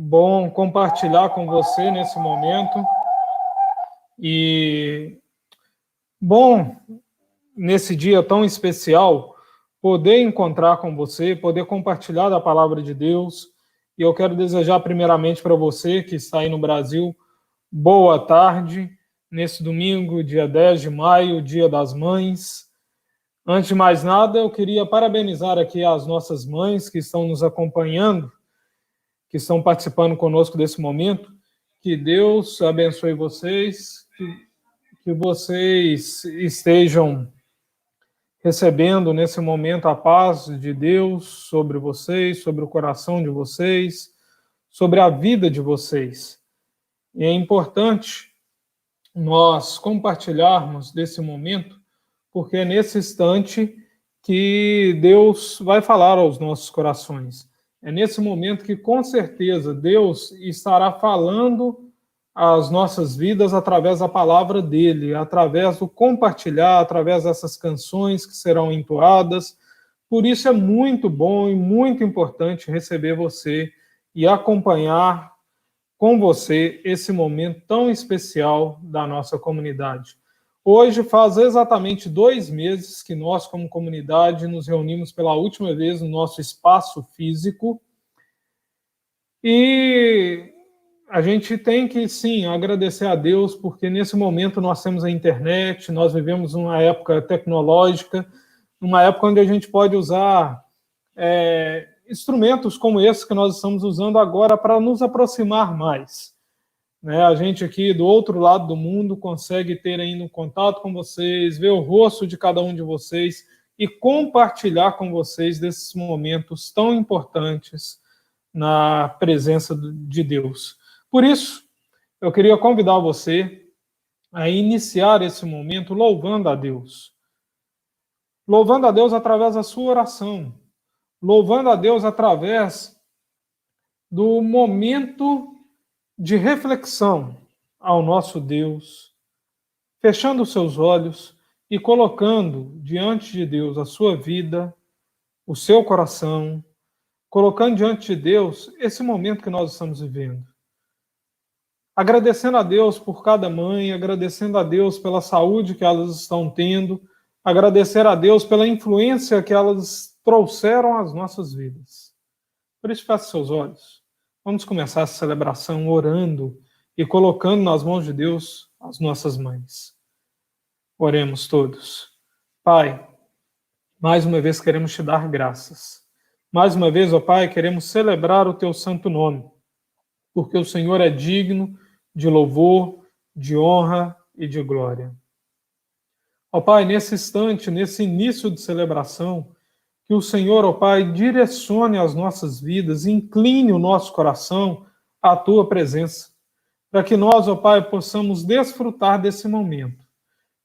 Bom compartilhar com você nesse momento e bom, nesse dia tão especial, poder encontrar com você, poder compartilhar da palavra de Deus. E eu quero desejar primeiramente para você que está aí no Brasil, boa tarde, nesse domingo, dia 10 de maio, Dia das Mães. Antes de mais nada, eu queria parabenizar aqui as nossas mães que estão nos acompanhando, que estão participando conosco desse momento. Que Deus abençoe vocês, que vocês estejam recebendo nesse momento a paz de Deus sobre vocês, sobre o coração de vocês, sobre a vida de vocês. E é importante nós compartilharmos desse momento, porque é nesse instante que Deus vai falar aos nossos corações. É nesse momento que, com certeza, Deus estará falando às nossas vidas através da palavra dele, através do compartilhar, através dessas canções que serão entoadas. Por isso é muito bom e muito importante receber você e acompanhar com você esse momento tão especial da nossa comunidade. Hoje faz exatamente 2 meses que nós, como comunidade, nos reunimos pela última vez no nosso espaço físico e a gente tem que, sim, agradecer a Deus, porque nesse momento nós temos a internet, nós vivemos uma época tecnológica, uma época onde a gente pode usar instrumentos como esse que nós estamos usando agora para nos aproximar mais. A gente aqui do outro lado do mundo consegue ter ainda um contato com vocês, ver o rosto de cada um de vocês e compartilhar com vocês desses momentos tão importantes na presença de Deus. Por isso, eu queria convidar você a iniciar esse momento louvando a Deus. Louvando a Deus através da sua oração. Louvando a Deus através do momento de reflexão ao nosso Deus, fechando os seus olhos e colocando diante de Deus a sua vida, o seu coração, colocando diante de Deus esse momento que nós estamos vivendo. Agradecendo a Deus por cada mãe, agradecendo a Deus pela saúde que elas estão tendo, agradecer a Deus pela influência que elas trouxeram às nossas vidas. Por isso, feche seus olhos. Vamos começar essa celebração orando e colocando nas mãos de Deus as nossas mães. Oremos todos. Pai, mais uma vez queremos te dar graças. Mais uma vez, ó Pai, queremos celebrar o teu santo nome, porque o Senhor é digno de louvor, de honra e de glória. Ó Pai, nesse instante, nesse início de celebração, que o Senhor, ó Pai, direcione as nossas vidas, incline o nosso coração à Tua presença, para que nós, ó Pai, possamos desfrutar desse momento,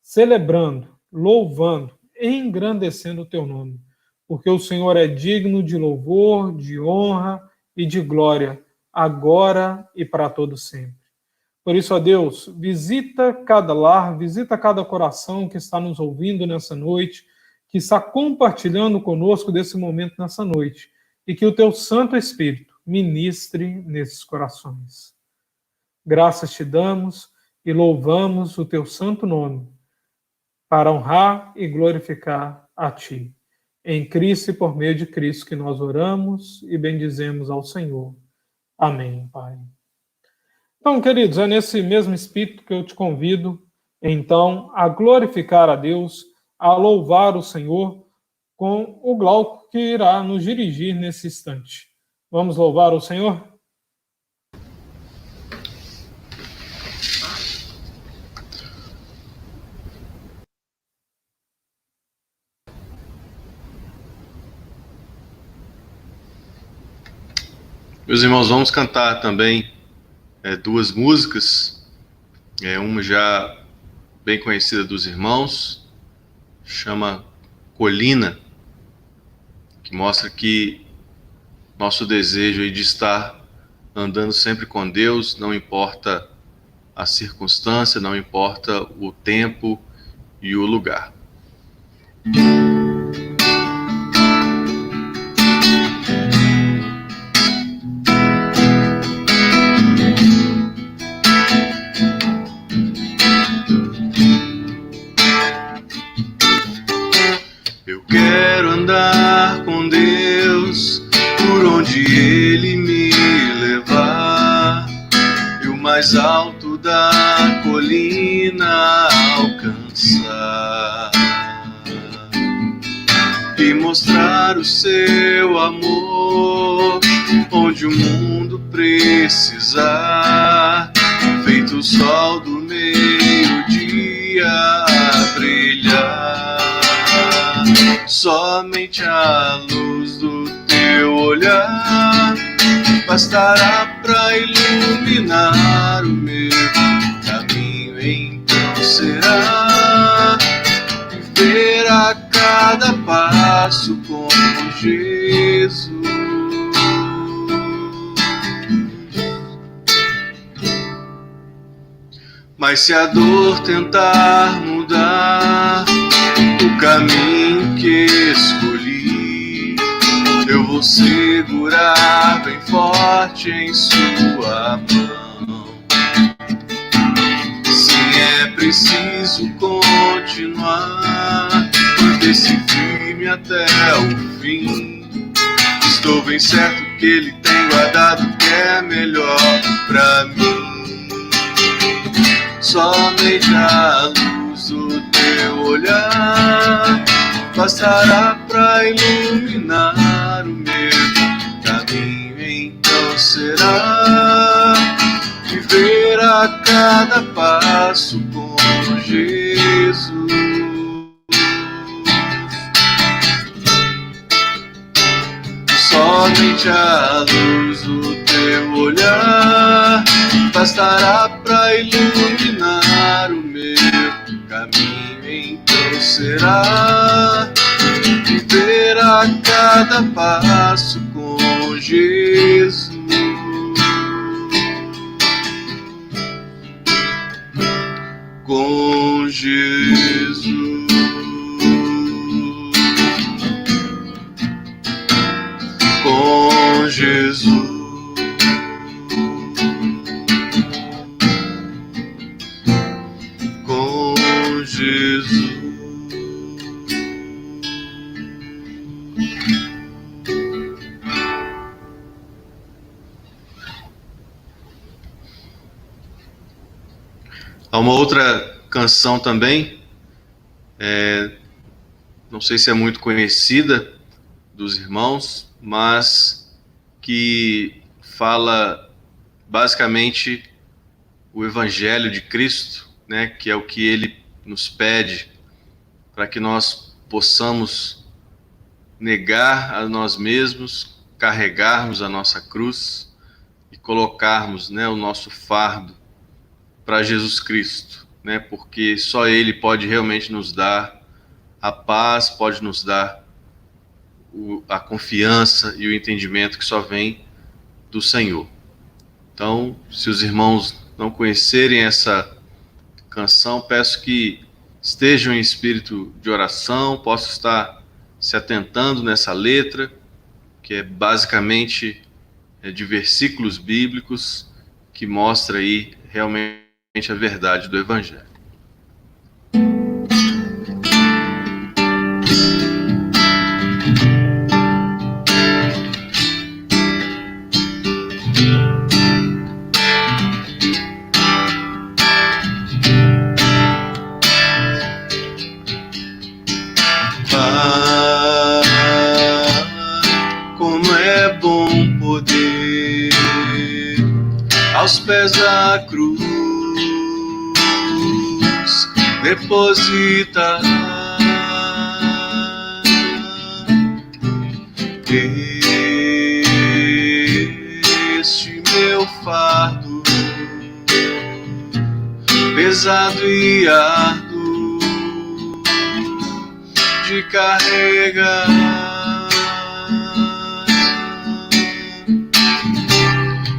celebrando, louvando, engrandecendo o Teu nome, porque o Senhor é digno de louvor, de honra e de glória, agora e para todo sempre. Por isso, ó Deus, visita cada lar, visita cada coração que está nos ouvindo nessa noite, que está compartilhando conosco desse momento nessa noite, e que o teu Santo Espírito ministre nesses corações. Graças te damos e louvamos o teu santo nome, para honrar e glorificar a ti. Em Cristo e por meio de Cristo que nós oramos e bendizemos ao Senhor. Amém, Pai. Então, queridos, é nesse mesmo espírito que eu te convido, então, a glorificar a Deus, a louvar o Senhor com o Glauco que irá nos dirigir nesse instante. Vamos louvar o Senhor? Meus irmãos, vamos cantar também 2 músicas, uma já bem conhecida dos irmãos, chama Colina, que mostra que nosso desejo aí de estar andando sempre com Deus, não importa a circunstância, não importa o tempo e o lugar. alto da colina alcançar e mostrar o seu amor onde o mundo precisar, feito o sol do meio-dia a brilhar. Somente a luz do teu olhar bastará para iluminar o meu caminho. Então será viver a cada passo como Jesus. Mas se a dor tentar mudar o caminho que escolhi, eu vou segurar bem forte em sua mão. Sim, é preciso continuar, manter-se firme até o fim. Estou bem certo que Ele tem guardado o que é melhor pra mim. Somente a luz do teu olhar bastará para iluminar o meu caminho. Então será viver a cada passo com Jesus. Somente a luz do teu olhar bastará para iluminar o meu caminho. Então será viver a cada passo com Jesus. Com Jesus. Com Jesus. Com Jesus. Há uma outra canção também, não sei se é muito conhecida dos irmãos, mas que fala basicamente o Evangelho de Cristo, né, que é o que Ele nos pede para que nós possamos negar a nós mesmos, carregarmos a nossa cruz e colocarmos, né, o nosso fardo para Jesus Cristo, né, porque só Ele pode realmente nos dar a paz, pode nos dar a confiança e o entendimento que só vem do Senhor. Então, se os irmãos não conhecerem essa canção, peço que estejam em espírito de oração, possam estar se atentando nessa letra, que é basicamente de versículos bíblicos, que mostra aí realmente a verdade do Evangelho. Aos pés da cruz deposita este meu fardo pesado e árduo de carregar.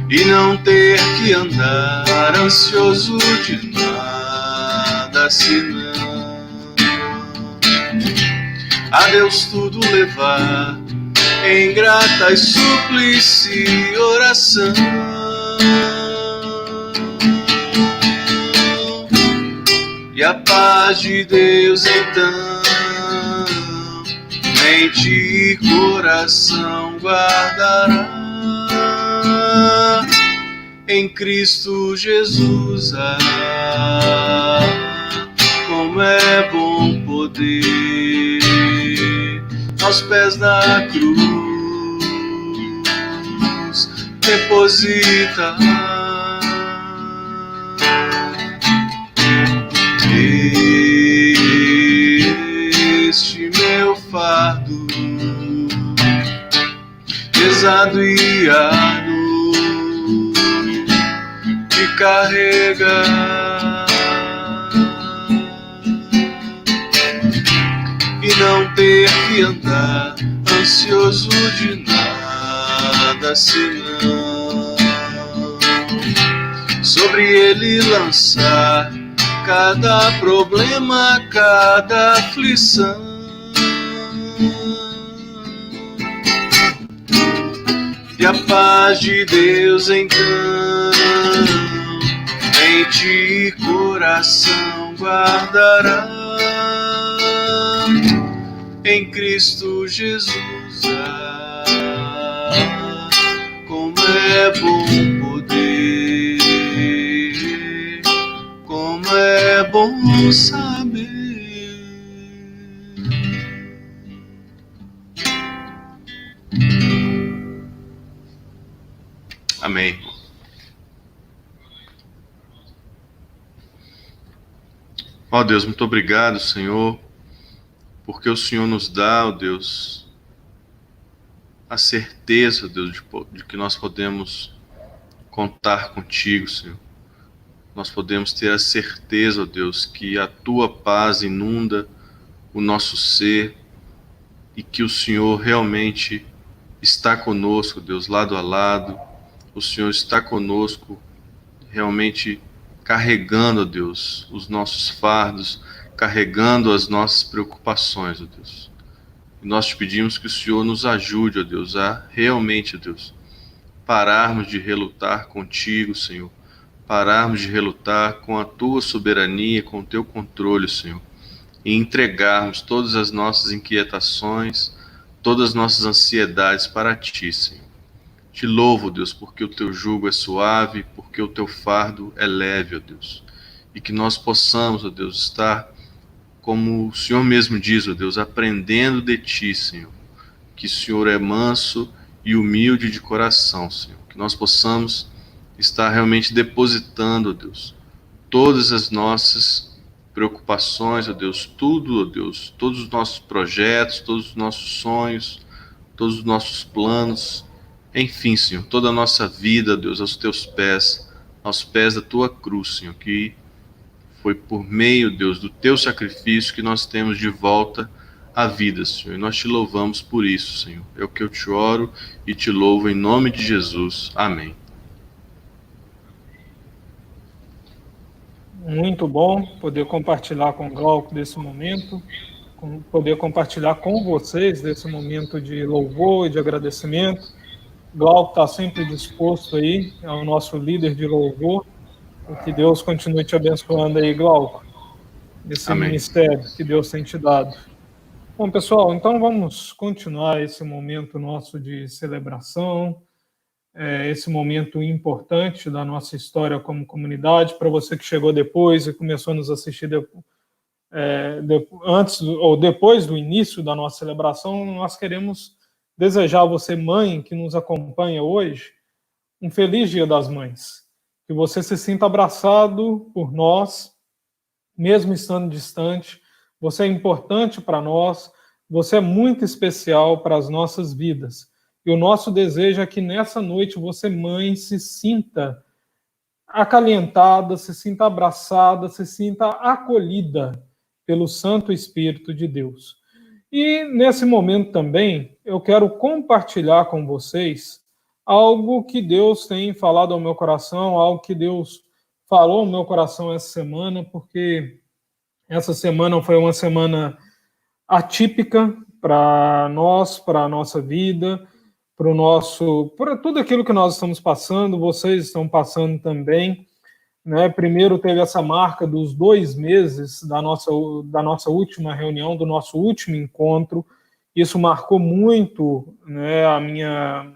E não ter que andar ansioso de nada senão a Deus tudo levar em grata e súplice oração. E a paz de Deus então mente e coração guardará. em Cristo Jesus. Como é bom poder aos pés da cruz depositar este meu fardo pesado e árduo de carregar, e não ter que andar ansioso de nada senão sobre ele lançar cada problema, cada aflição. E a paz de Deus então mente e coração guardará em Cristo Jesus. Como é bom poder, como é bom saber. Amém. Ó Deus, muito obrigado, Senhor, porque o Senhor nos dá, ó Deus, a certeza, Deus, de que nós podemos contar contigo, Senhor. Nós podemos ter a certeza, ó Deus, que a tua paz inunda o nosso ser e que o Senhor realmente está conosco, Deus, lado a lado. O Senhor está conosco, realmente carregando, ó Deus, os nossos fardos, carregando as nossas preocupações, ó Deus. E nós te pedimos que o Senhor nos ajude, ó Deus, a realmente, ó Deus, pararmos de relutar contigo, Senhor. Pararmos de relutar com a tua soberania, com o teu controle, Senhor. E entregarmos todas as nossas inquietações, todas as nossas ansiedades para ti, Senhor. Te louvo, Deus, porque o teu jugo é suave, porque o teu fardo é leve, ó Deus. E que nós possamos, ó Deus, estar, como o Senhor mesmo diz, ó Deus, aprendendo de ti, Senhor. Que o Senhor é manso e humilde de coração, Senhor. Que nós possamos estar realmente depositando, ó Deus, todas as nossas preocupações, ó Deus, tudo, ó Deus, todos os nossos projetos, todos os nossos sonhos, todos os nossos planos, enfim, Senhor, toda a nossa vida, Deus, aos pés da tua cruz, Senhor, que foi por meio, Deus, do teu sacrifício que nós temos de volta a vida, Senhor. E nós te louvamos por isso, Senhor. É o que eu te oro e te louvo em nome de Jesus. Amém. Muito bom poder compartilhar com o Glauco desse momento, poder compartilhar com vocês desse momento de louvor e de agradecimento. Glauco está sempre disposto aí, é o nosso líder de louvor. E que Deus continue te abençoando aí, Glauco, esse Amém. ministério que Deus tem te dado. Bom, pessoal, então vamos continuar esse momento nosso de celebração, esse momento importante da nossa história como comunidade. Para você que chegou depois e começou a nos assistir antes ou depois do início da nossa celebração, nós queremos desejar a você, mãe, que nos acompanha hoje, um feliz Dia das Mães. Que você se sinta abraçado por nós, mesmo estando distante. Você é importante para nós, você é muito especial para as nossas vidas. E o nosso desejo é que nessa noite você, mãe, se sinta acalentada, se sinta abraçada, se sinta acolhida pelo Santo Espírito de Deus. E nesse momento também eu quero compartilhar com vocês algo que Deus tem falado ao meu coração, algo que Deus falou ao meu coração essa semana, porque essa semana foi uma semana atípica para nós, para a nossa vida, para tudo aquilo que nós estamos passando, vocês estão passando também, né? Primeiro teve essa marca dos 2 meses da nossa última reunião, do nosso último encontro. Isso marcou muito, né, a minha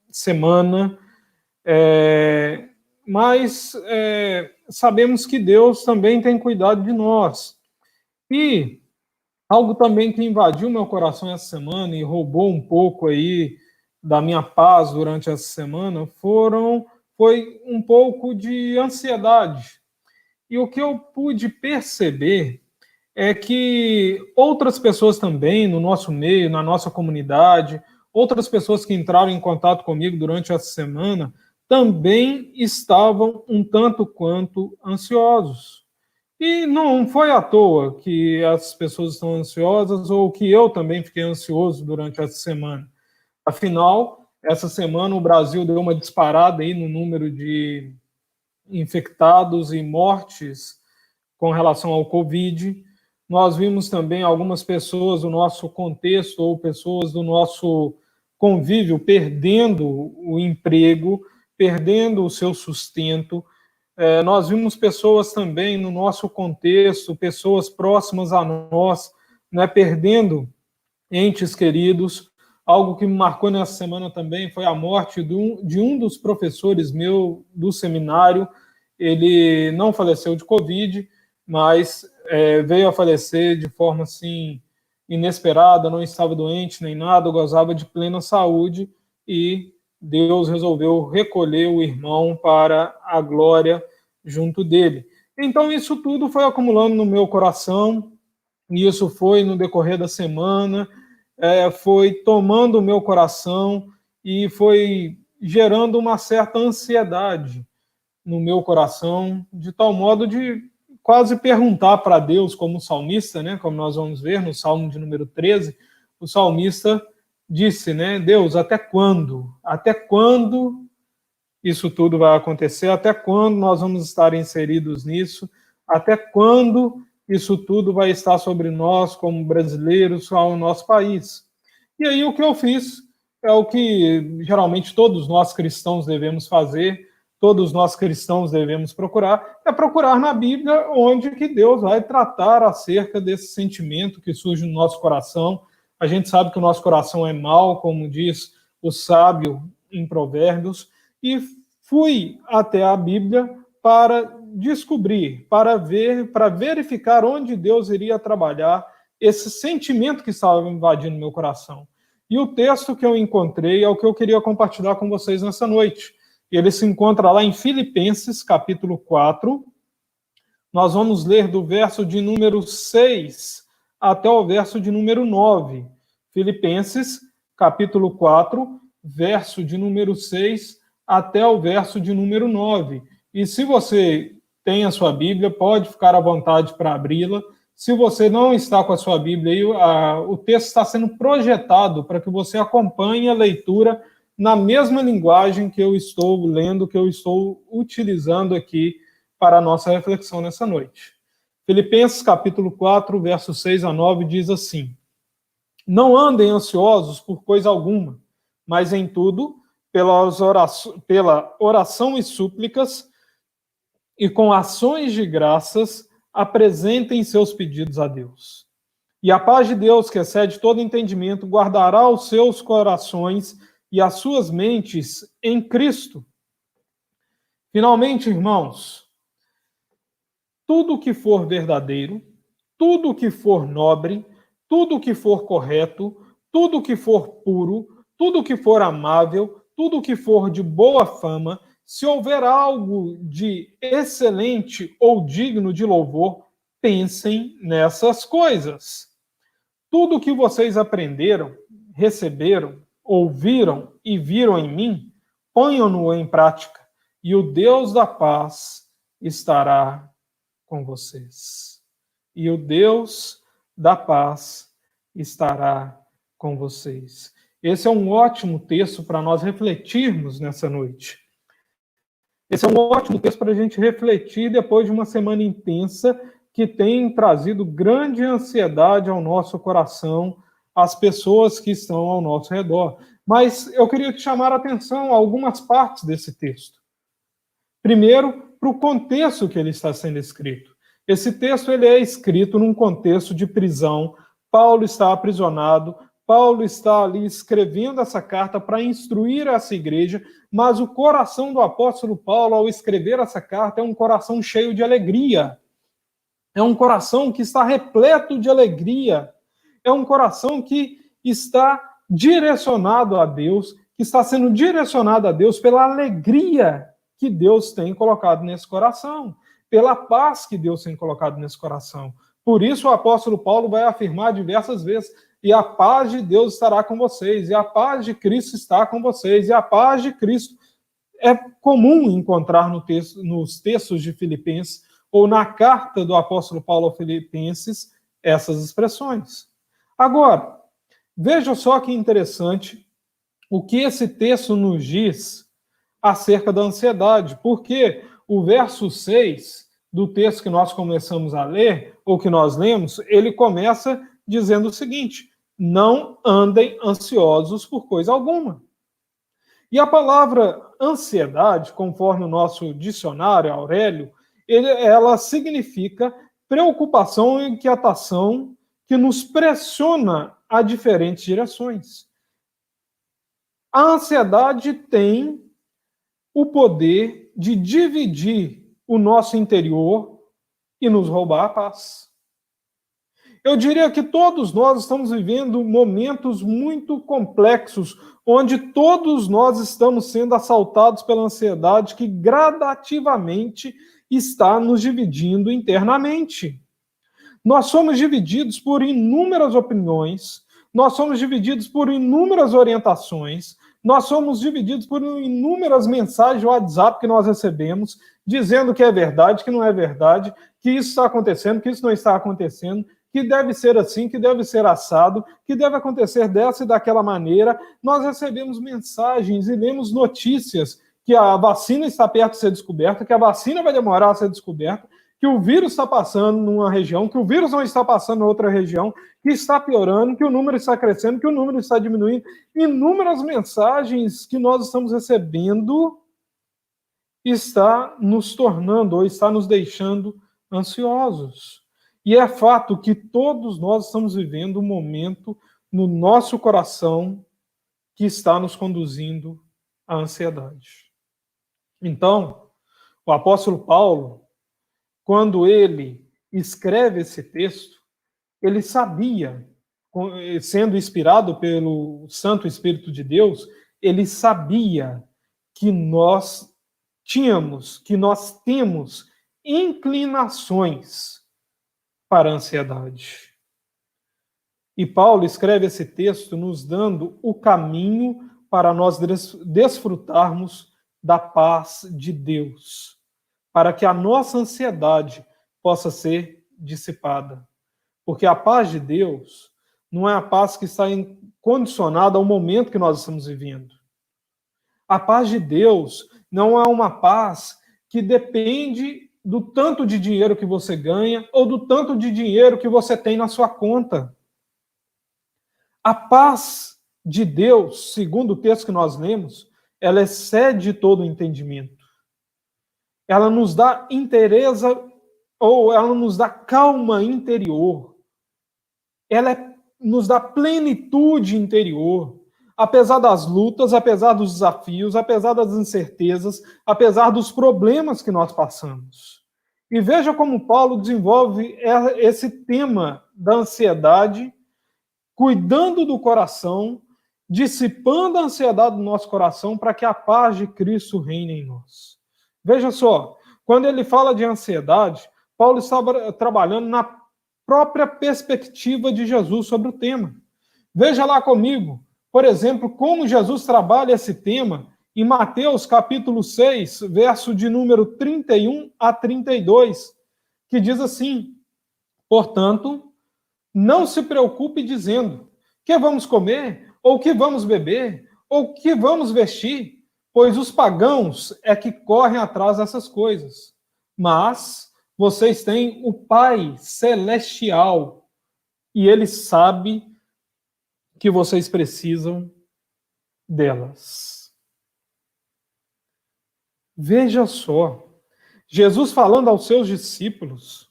semana. mas sabemos que Deus também tem cuidado de nós. E algo também que invadiu meu coração essa semana e roubou um pouco aí da minha paz durante essa semana foi um pouco de ansiedade. E o que eu pude perceber é que outras pessoas também no nosso meio, na nossa comunidade, outras pessoas que entraram em contato comigo durante essa semana, também estavam um tanto quanto ansiosos. E não foi à toa que as pessoas estão ansiosas ou que eu também fiquei ansioso durante essa semana. Afinal, essa semana o Brasil deu uma disparada aí no número de infectados e mortes com relação ao Covid. Nós vimos também algumas pessoas do nosso contexto ou pessoas do nosso convívio perdendo o emprego, perdendo o seu sustento. Nós vimos pessoas também no nosso contexto, pessoas próximas a nós, né, perdendo entes queridos. Algo que me marcou nessa semana também foi a morte de um dos professores meu do seminário. Ele não faleceu de Covid, mas veio a falecer de forma assim inesperada, não estava doente nem nada, gozava de plena saúde e Deus resolveu recolher o irmão para a glória junto dele. Então isso tudo foi acumulando no meu coração e isso foi no decorrer da semana, foi tomando o meu coração e foi gerando uma certa ansiedade no meu coração, de tal modo de quase perguntar para Deus, como salmista, né, como nós vamos ver no Salmo de número 13, o salmista disse, né, Deus, até quando? Até quando isso tudo vai acontecer? Até quando nós vamos estar inseridos nisso? Até quando isso tudo vai estar sobre nós, como brasileiros, ao nosso país? E aí o que eu fiz é o que geralmente todos nós cristãos devemos fazer, todos nós cristãos devemos procurar, é procurar na Bíblia onde que Deus vai tratar acerca desse sentimento que surge no nosso coração. A gente sabe que o nosso coração é mau, como diz o sábio em Provérbios, e fui até a Bíblia para descobrir, para ver, para verificar onde Deus iria trabalhar esse sentimento que estava invadindo meu coração. E o texto que eu encontrei é o que eu queria compartilhar com vocês nessa noite. Ele se encontra lá em Filipenses, capítulo 4. Nós vamos ler do verso de número 6 até o verso de número 9. Filipenses, capítulo 4, verso de número 6 até o verso de número 9. E se você tem a sua Bíblia, pode ficar à vontade para abri-la. Se você não está com a sua Bíblia, aí, o texto está sendo projetado para que você acompanhe a leitura na mesma linguagem que eu estou lendo, que eu estou utilizando aqui para a nossa reflexão nessa noite. Filipenses capítulo 4, versos 6 a 9, diz assim: Não andem ansiosos por coisa alguma, mas em tudo, pela oração e súplicas, e com ações de graças, apresentem seus pedidos a Deus. E a paz de Deus, que excede todo entendimento, guardará os seus corações e as suas mentes em Cristo. Finalmente, irmãos, tudo que for verdadeiro, tudo que for nobre, tudo que for correto, tudo que for puro, tudo que for amável, tudo que for de boa fama, se houver algo de excelente ou digno de louvor, pensem nessas coisas. Tudo que vocês aprenderam, receberam, ouviram e viram em mim, ponham-no em prática, e o Deus da paz estará com vocês. E o Deus da paz estará com vocês. Esse é um ótimo texto para nós refletirmos nessa noite. Esse é um ótimo texto para a gente refletir depois de uma semana intensa que tem trazido grande ansiedade ao nosso coração, às pessoas que estão ao nosso redor. Mas eu queria te chamar a atenção a algumas partes desse texto. Primeiro, para o contexto que ele está sendo escrito. Esse texto ele é escrito num contexto de prisão. Paulo está aprisionado, Paulo está ali escrevendo essa carta para instruir essa igreja, mas o coração do apóstolo Paulo, ao escrever essa carta, é um coração cheio de alegria. É um coração que está repleto de alegria. É um coração que está direcionado a Deus, que está sendo direcionado a Deus pela alegria que Deus tem colocado nesse coração, pela paz que Deus tem colocado nesse coração. Por isso o apóstolo Paulo vai afirmar diversas vezes: e a paz de Deus estará com vocês, e a paz de Cristo está com vocês, e a paz de Cristo. É comum encontrar nos textos de Filipenses, ou na carta do apóstolo Paulo aos Filipenses, essas expressões. Agora, veja só que interessante o que esse texto nos diz acerca da ansiedade, porque o verso 6 do texto que nós começamos a ler, ou que nós lemos, ele começa dizendo o seguinte: não andem ansiosos por coisa alguma. E a palavra ansiedade, conforme o nosso dicionário, Aurélio, ela significa preocupação e inquietação que nos pressiona a diferentes direções. A ansiedade tem o poder de dividir o nosso interior e nos roubar a paz. Eu diria que todos nós estamos vivendo momentos muito complexos, onde todos nós estamos sendo assaltados pela ansiedade que gradativamente está nos dividindo internamente. Nós somos divididos por inúmeras opiniões, nós somos divididos por inúmeras orientações, nós somos divididos por inúmeras mensagens de WhatsApp que nós recebemos, dizendo que é verdade, que não é verdade, que isso está acontecendo, que isso não está acontecendo, que deve ser assim, que deve ser assado, que deve acontecer dessa e daquela maneira. Nós recebemos mensagens e lemos notícias que a vacina está perto de ser descoberta, que a vacina vai demorar a ser descoberta, que o vírus está passando numa região, que o vírus não está passando em outra região, que está piorando, que o número está crescendo, que o número está diminuindo. Inúmeras mensagens que nós estamos recebendo está nos tornando ou está nos deixando ansiosos. E é fato que todos nós estamos vivendo um momento no nosso coração que está nos conduzindo à ansiedade. Então, o apóstolo Paulo, quando ele escreve esse texto, ele sabia, sendo inspirado pelo Santo Espírito de Deus, ele sabia que nós temos inclinações para a ansiedade. E Paulo escreve esse texto nos dando o caminho para nós desfrutarmos da paz de Deus, para que a nossa ansiedade possa ser dissipada. Porque a paz de Deus não é a paz que está condicionada ao momento que nós estamos vivendo. A paz de Deus não é uma paz que depende do tanto de dinheiro que você ganha ou do tanto de dinheiro que você tem na sua conta. A paz de Deus, segundo o texto que nós lemos, ela excede todo o entendimento. Ela nos dá inteireza, ou ela nos dá calma interior. Ela nos dá plenitude interior. Apesar das lutas, apesar dos desafios, apesar das incertezas, apesar dos problemas que nós passamos. E veja como Paulo desenvolve esse tema da ansiedade, cuidando do coração, dissipando a ansiedade do nosso coração para que a paz de Cristo reine em nós. Veja só, quando ele fala de ansiedade, Paulo estava trabalhando na própria perspectiva de Jesus sobre o tema. Veja lá comigo, por exemplo, como Jesus trabalha esse tema em Mateus capítulo 6, verso de número 31 a 32, que diz assim: portanto, não se preocupe dizendo, que vamos comer, ou que vamos beber, ou que vamos vestir, pois os pagãos é que correm atrás dessas coisas. Mas vocês têm o Pai Celestial, e Ele sabe que vocês precisam delas. Veja só, Jesus falando aos seus discípulos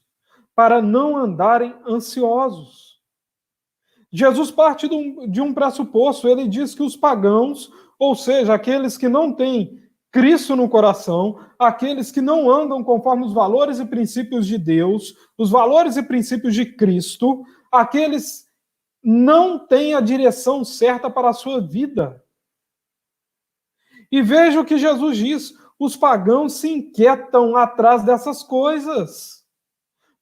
para não andarem ansiosos. Jesus parte de um pressuposto, ele diz que os pagãos, ou seja, aqueles que não têm Cristo no coração, aqueles que não andam conforme os valores e princípios de Deus, os valores e princípios de Cristo, aqueles não têm a direção certa para a sua vida. E veja o que Jesus diz: os pagãos se inquietam atrás dessas coisas.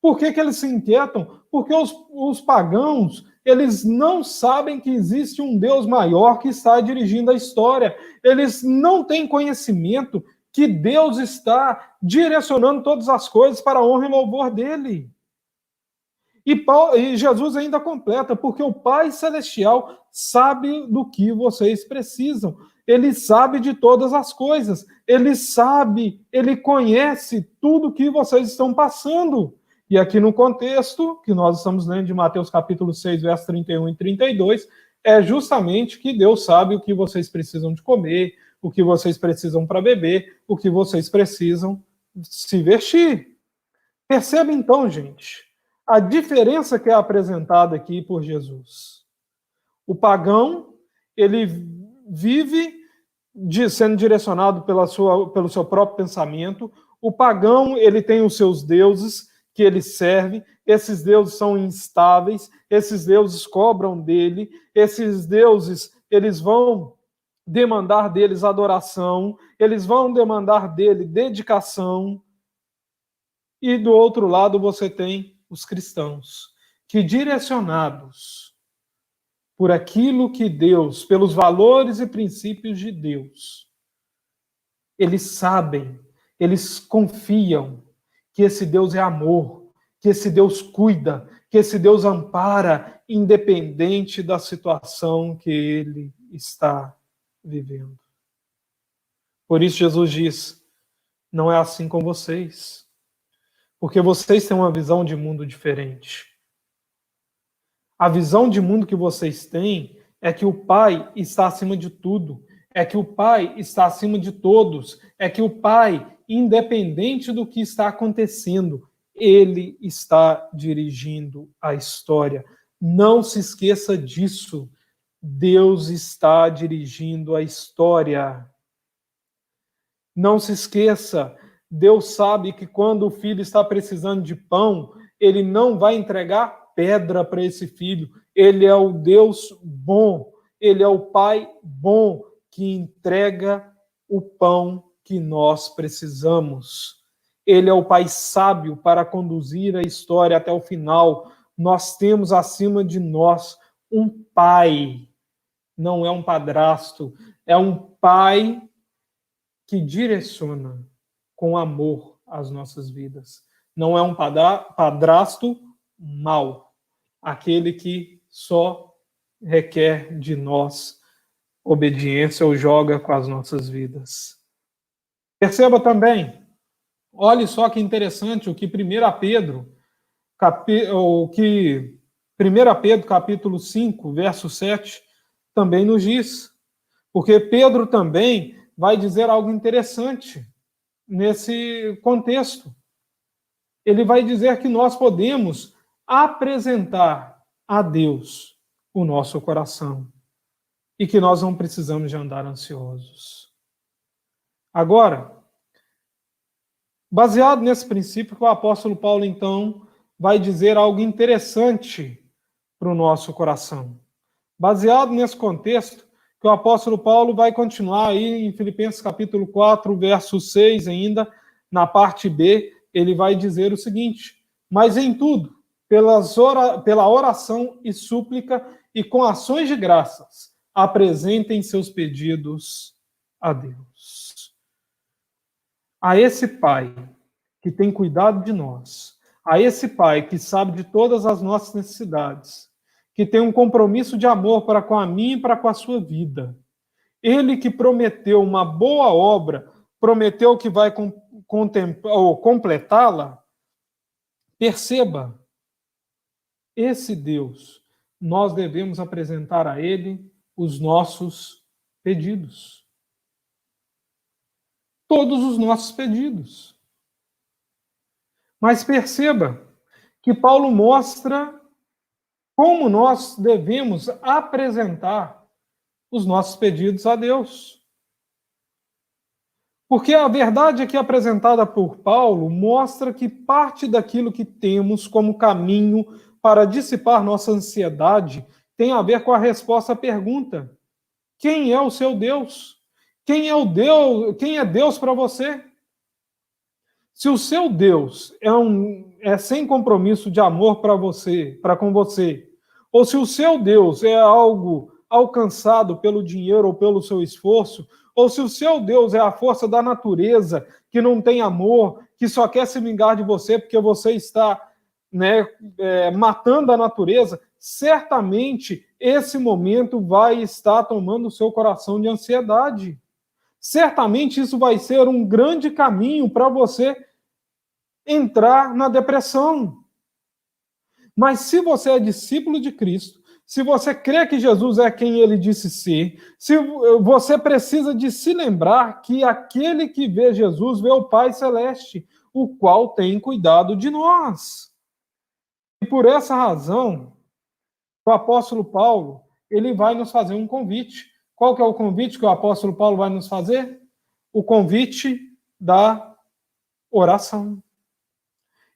Por que eles se inquietam? Porque os pagãos, eles não sabem que existe um Deus maior que está dirigindo a história. Eles não têm conhecimento que Deus está direcionando todas as coisas para a honra e louvor dele. E Jesus ainda completa, porque o Pai Celestial sabe do que vocês precisam. Ele sabe de todas as coisas. Ele sabe, ele conhece tudo que vocês estão passando. E aqui no contexto, que nós estamos lendo de Mateus capítulo 6, versos 31 e 32, é justamente que Deus sabe o que vocês precisam de comer, o que vocês precisam para beber, o que vocês precisam se vestir. Perceba então, gente, a diferença que é apresentada aqui por Jesus. O pagão, ele vive sendo direcionado pelo seu próprio pensamento. O pagão, ele tem os seus deuses que ele serve. Esses deuses são instáveis, esses deuses cobram dele, esses deuses, eles vão demandar deles adoração, eles vão demandar dele dedicação. E do outro lado você tem os cristãos, que direcionados por aquilo que Deus, pelos valores e princípios de Deus, eles sabem, eles confiam que esse Deus é amor, que esse Deus cuida, que esse Deus ampara, independente da situação que ele está vivendo. Por isso Jesus diz: não é assim com vocês. Porque vocês têm uma visão de mundo diferente. A visão de mundo que vocês têm é que o Pai está acima de tudo, é que o Pai está acima de todos, é que o Pai, independente do que está acontecendo, ele está dirigindo a história. Não se esqueça disso. Deus está dirigindo a história. Não se esqueça. Deus sabe que quando o filho está precisando de pão, ele não vai entregar pedra para esse filho. Ele é o Deus bom, ele é o Pai bom que entrega o pão que nós precisamos. Ele é o Pai sábio para conduzir a história até o final. Nós temos acima de nós um Pai, não é um padrasto, é um Pai que direciona com amor as nossas vidas. Não é um padrasto mau, aquele que só requer de nós obediência ou joga com as nossas vidas. Perceba também, olhe só que interessante o que 1 Pedro, capítulo 5, verso 7, também nos diz. Porque Pedro também vai dizer algo interessante nesse contexto. Ele vai dizer que nós podemos apresentar a Deus o nosso coração e que nós não precisamos de andar ansiosos. Agora, baseado nesse princípio, o apóstolo Paulo, então, vai dizer algo interessante para o nosso coração. Baseado nesse contexto, que o apóstolo Paulo vai continuar aí em Filipenses capítulo 4, verso 6 ainda, na parte B, ele vai dizer o seguinte: mas em tudo, pela oração e súplica e com ações de graças, apresentem seus pedidos a Deus. A esse Pai que tem cuidado de nós, a esse Pai que sabe de todas as nossas necessidades, que tem um compromisso de amor para com a minha e para com a sua vida. Ele que prometeu uma boa obra, prometeu que vai completá-la. Perceba, esse Deus, nós devemos apresentar a Ele os nossos pedidos. Todos os nossos pedidos. Mas perceba que Paulo mostra como nós devemos apresentar os nossos pedidos a Deus. Porque a verdade aqui apresentada por Paulo mostra que parte daquilo que temos como caminho para dissipar nossa ansiedade tem a ver com a resposta à pergunta: quem é o seu Deus? Quem é Deus para você? Se o seu Deus é sem compromisso de amor para com você, ou se o seu Deus é algo alcançado pelo dinheiro ou pelo seu esforço, ou se o seu Deus é a força da natureza, que não tem amor, que só quer se vingar de você porque você está matando a natureza, certamente esse momento vai estar tomando o seu coração de ansiedade. Certamente isso vai ser um grande caminho para você entrar na depressão. Mas se você é discípulo de Cristo, se você crê que Jesus é quem ele disse ser, se você precisa de se lembrar que aquele que vê Jesus vê o Pai Celeste, o qual tem cuidado de nós. E por essa razão, o apóstolo Paulo, ele vai nos fazer um convite. Qual que é o convite que o apóstolo Paulo vai nos fazer? O convite da oração.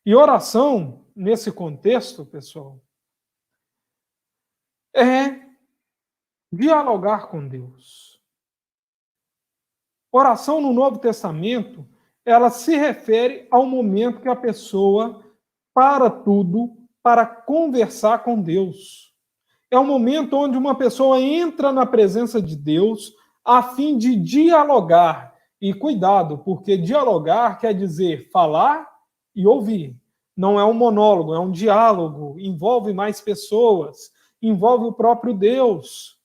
E oração, nesse contexto, pessoal, é dialogar com Deus. Oração no Novo Testamento, ela se refere ao momento que a pessoa para tudo para conversar com Deus. É um momento onde uma pessoa entra na presença de Deus a fim de dialogar. E cuidado, porque dialogar quer dizer falar e ouvir. Não é um monólogo, é um diálogo, envolve mais pessoas, envolve o próprio Deus.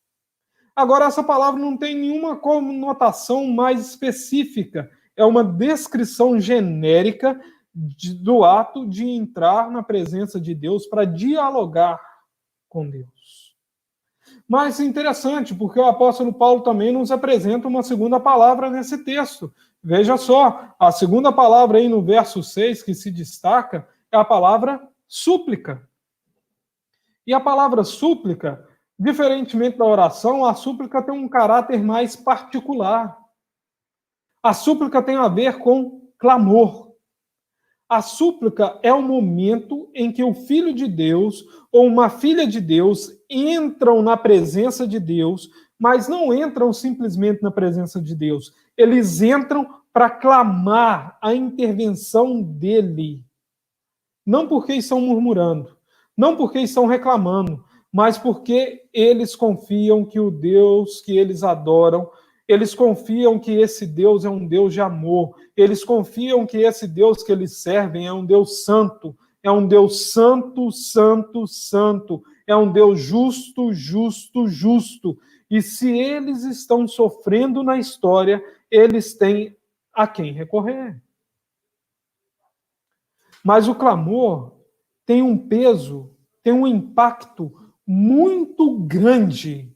Agora, essa palavra não tem nenhuma conotação mais específica, é uma descrição genérica do ato de entrar na presença de Deus para dialogar com Deus. Mas interessante, porque o apóstolo Paulo também nos apresenta uma segunda palavra nesse texto. Veja só, a segunda palavra aí no verso 6 que se destaca é a palavra súplica. E a palavra súplica, diferentemente da oração, a súplica tem um caráter mais particular. A súplica tem a ver com clamor. A súplica é o momento em que o filho de Deus ou uma filha de Deus entram na presença de Deus, mas não entram simplesmente na presença de Deus. Eles entram para clamar a intervenção dele. Não porque estão murmurando, não porque estão reclamando, mas porque eles confiam que o Deus que eles adoram, eles confiam que esse Deus é um Deus de amor, eles confiam que esse Deus que eles servem é um Deus santo, é um Deus santo, santo, santo, é um Deus justo, justo, justo. E se eles estão sofrendo na história, eles têm a quem recorrer. Mas o clamor tem um peso, tem um impacto muito grande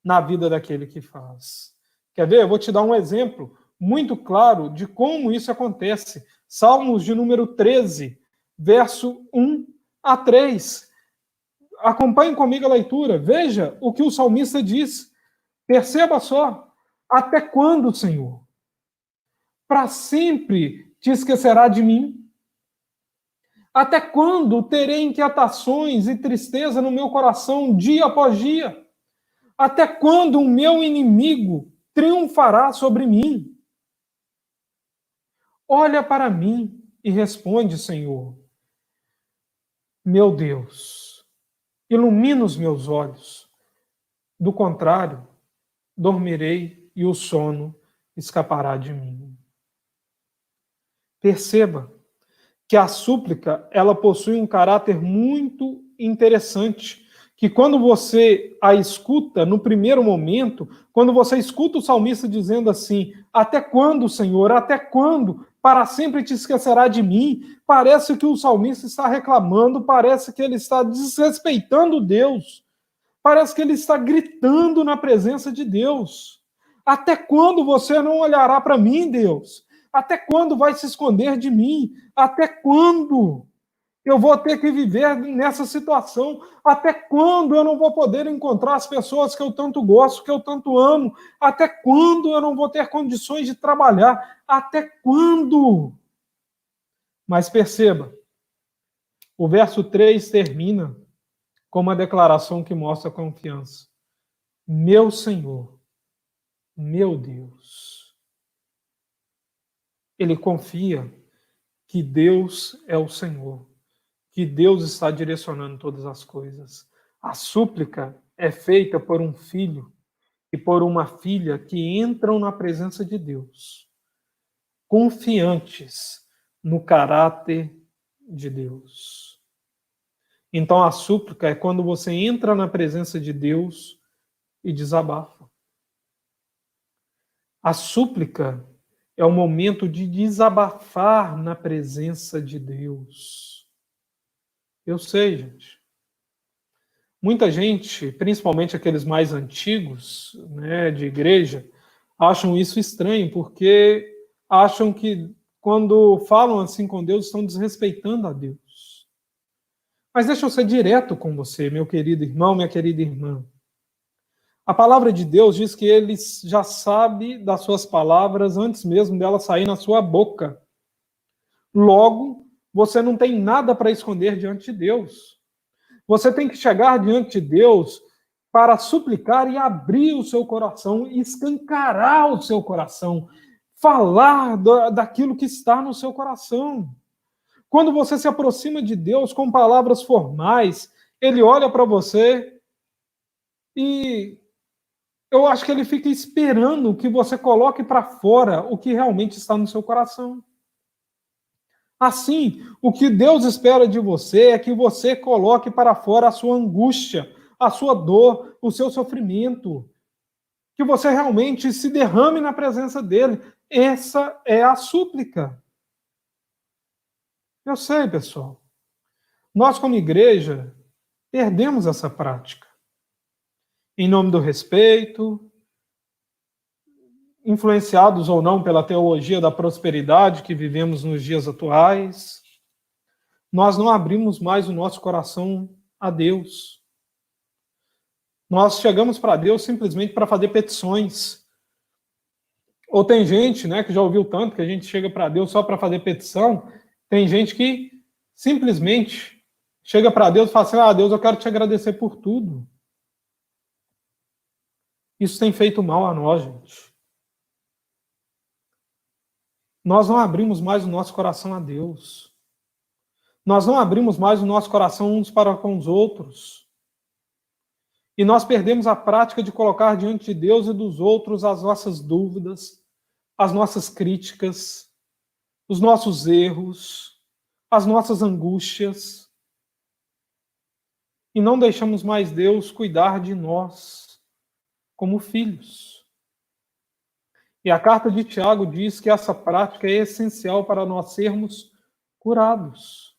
na vida daquele que faz. Quer ver? Eu vou te dar um exemplo muito claro de como isso acontece. Salmos de número 13, verso 1 a 3. Acompanhe comigo a leitura. Veja o que o salmista diz. Perceba só. Até quando, Senhor? Para sempre te esquecerá de mim? Até quando terei inquietações e tristeza no meu coração dia após dia? Até quando o meu inimigo triunfará sobre mim? Olha para mim e responde, Senhor. Meu Deus, ilumina os meus olhos. Do contrário, dormirei e o sono escapará de mim. Perceba que a súplica, ela possui um caráter muito interessante, que quando você a escuta, no primeiro momento, quando você escuta o salmista dizendo assim, até quando, Senhor, até quando? Para sempre te esquecerá de mim? Parece que o salmista está reclamando, parece que ele está desrespeitando Deus, parece que ele está gritando na presença de Deus. Até quando você não olhará para mim, Deus? Até quando vai se esconder de mim? Até quando? Eu vou ter que viver nessa situação. Até quando eu não vou poder encontrar as pessoas que eu tanto gosto, que eu tanto amo? Até quando eu não vou ter condições de trabalhar? Até quando? Mas perceba, o verso 3 termina com uma declaração que mostra confiança. Meu Senhor, meu Deus. Ele confia que Deus é o Senhor, que Deus está direcionando todas as coisas. A súplica é feita por um filho e por uma filha que entram na presença de Deus, confiantes no caráter de Deus. Então a súplica é quando você entra na presença de Deus e desabafa. A súplica é o momento de desabafar na presença de Deus. Eu sei, gente. Muita gente, principalmente aqueles mais antigos, né, de igreja, acham isso estranho, porque acham que quando falam assim com Deus, estão desrespeitando a Deus. Mas deixa eu ser direto com você, meu querido irmão, minha querida irmã. A palavra de Deus diz que ele já sabe das suas palavras antes mesmo delas sair na sua boca. Logo, você não tem nada para esconder diante de Deus. Você tem que chegar diante de Deus para suplicar e abrir o seu coração, escancarar o seu coração, falar daquilo que está no seu coração. Quando você se aproxima de Deus com palavras formais, ele olha para você e eu acho que ele fica esperando que você coloque para fora o que realmente está no seu coração. Assim, o que Deus espera de você é que você coloque para fora a sua angústia, a sua dor, o seu sofrimento. Que você realmente se derrame na presença dele. Essa é a súplica. Eu sei, pessoal. Nós, como igreja, perdemos essa prática. Em nome do respeito, influenciados ou não pela teologia da prosperidade que vivemos nos dias atuais, nós não abrimos mais o nosso coração a Deus. Nós chegamos para Deus simplesmente para fazer petições. Ou tem gente, né, que já ouviu tanto que a gente chega para Deus só para fazer petição. Tem gente que simplesmente chega para Deus e fala assim: Deus, eu quero te agradecer por tudo. Isso tem feito mal a nós, gente. Nós não abrimos mais o nosso coração a Deus. Nós não abrimos mais o nosso coração uns para com os outros. E nós perdemos a prática de colocar diante de Deus e dos outros as nossas dúvidas, as nossas críticas, os nossos erros, as nossas angústias. E não deixamos mais Deus cuidar de nós como filhos. E a carta de Tiago diz que essa prática é essencial para nós sermos curados.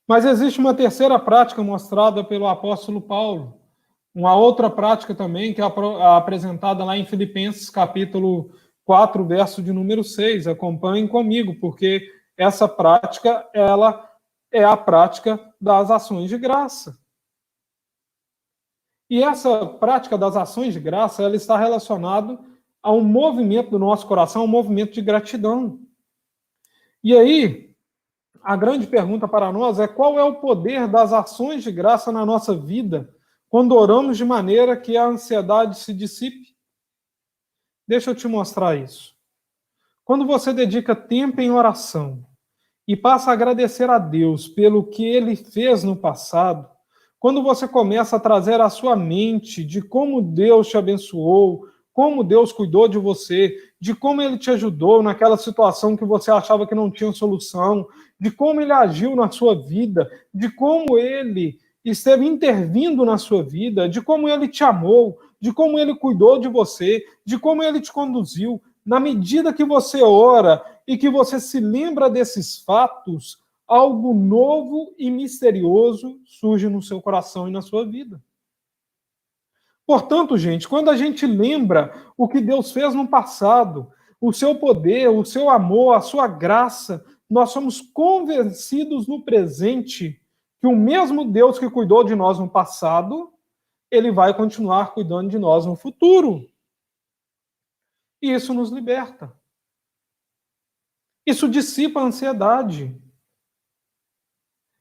Mas existe uma terceira prática mostrada pelo apóstolo Paulo. Uma outra prática também que é apresentada lá em Filipenses, capítulo 4, verso de número 6. Acompanhem comigo, porque essa prática, ela é a prática das ações de graça. E essa prática das ações de graça, ela está relacionada a um movimento do nosso coração, um movimento de gratidão. E aí, a grande pergunta para nós é: qual é o poder das ações de graça na nossa vida quando oramos de maneira que a ansiedade se dissipe? Deixa eu te mostrar isso. Quando você dedica tempo em oração e passa a agradecer a Deus pelo que Ele fez no passado, quando você começa a trazer à sua mente de como Deus te abençoou, como Deus cuidou de você, de como Ele te ajudou naquela situação que você achava que não tinha solução, de como Ele agiu na sua vida, de como Ele esteve intervindo na sua vida, de como Ele te amou, de como Ele cuidou de você, de como Ele te conduziu. Na medida que você ora e que você se lembra desses fatos, algo novo e misterioso surge no seu coração e na sua vida. Portanto, gente, quando a gente lembra o que Deus fez no passado, o seu poder, o seu amor, a sua graça, nós somos convencidos no presente que o mesmo Deus que cuidou de nós no passado, ele vai continuar cuidando de nós no futuro. E isso nos liberta. Isso dissipa a ansiedade.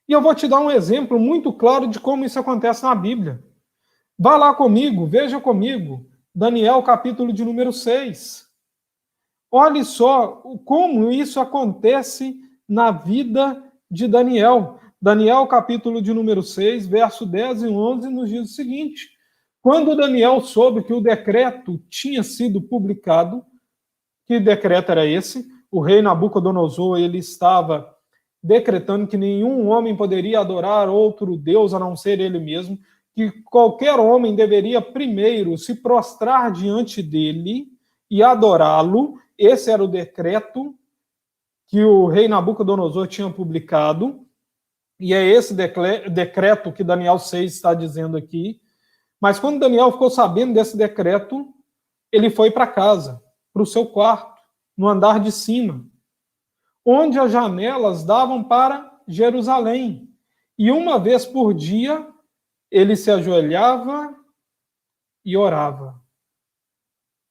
E eu vou te dar um exemplo muito claro de como isso acontece na Bíblia. Vá lá comigo, veja comigo, Daniel, capítulo de número 6. Olhe só como isso acontece na vida de Daniel. Daniel, capítulo de número 6, verso 10 e 11, nos diz o seguinte: quando Daniel soube que o decreto tinha sido publicado, que decreto era esse? O rei Nabucodonosor, ele estava decretando que nenhum homem poderia adorar outro Deus a não ser ele mesmo, que qualquer homem deveria primeiro se prostrar diante dele e adorá-lo. Esse era o decreto que o rei Nabucodonosor tinha publicado, e é esse decreto que Daniel 6 está dizendo aqui. Mas quando Daniel ficou sabendo desse decreto, ele foi para casa, para o seu quarto, no andar de cima, onde as janelas davam para Jerusalém. E uma vez por dia, ele se ajoelhava e orava.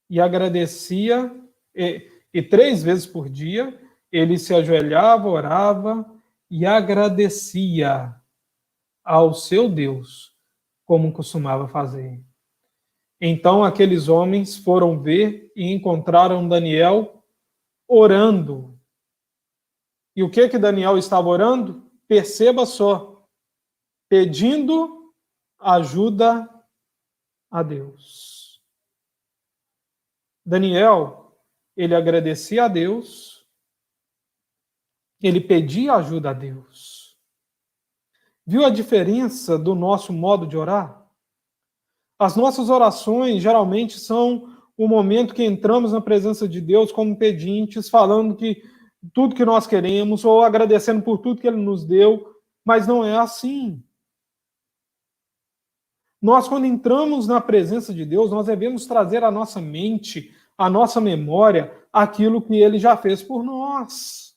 E agradecia, e 3 vezes por dia, ele se ajoelhava, orava e agradecia ao seu Deus, como costumava fazer. Então aqueles homens foram ver e encontraram Daniel orando. E o que Daniel estava orando? Perceba só, pedindo ajuda a Deus. Daniel, ele agradecia a Deus, ele pedia ajuda a Deus. Viu a diferença do nosso modo de orar? As nossas orações geralmente são o momento que entramos na presença de Deus como pedintes, falando que tudo que nós queremos, ou agradecendo por tudo que Ele nos deu, mas não é assim. Nós, quando entramos na presença de Deus, nós devemos trazer à nossa mente, à nossa memória, aquilo que Ele já fez por nós.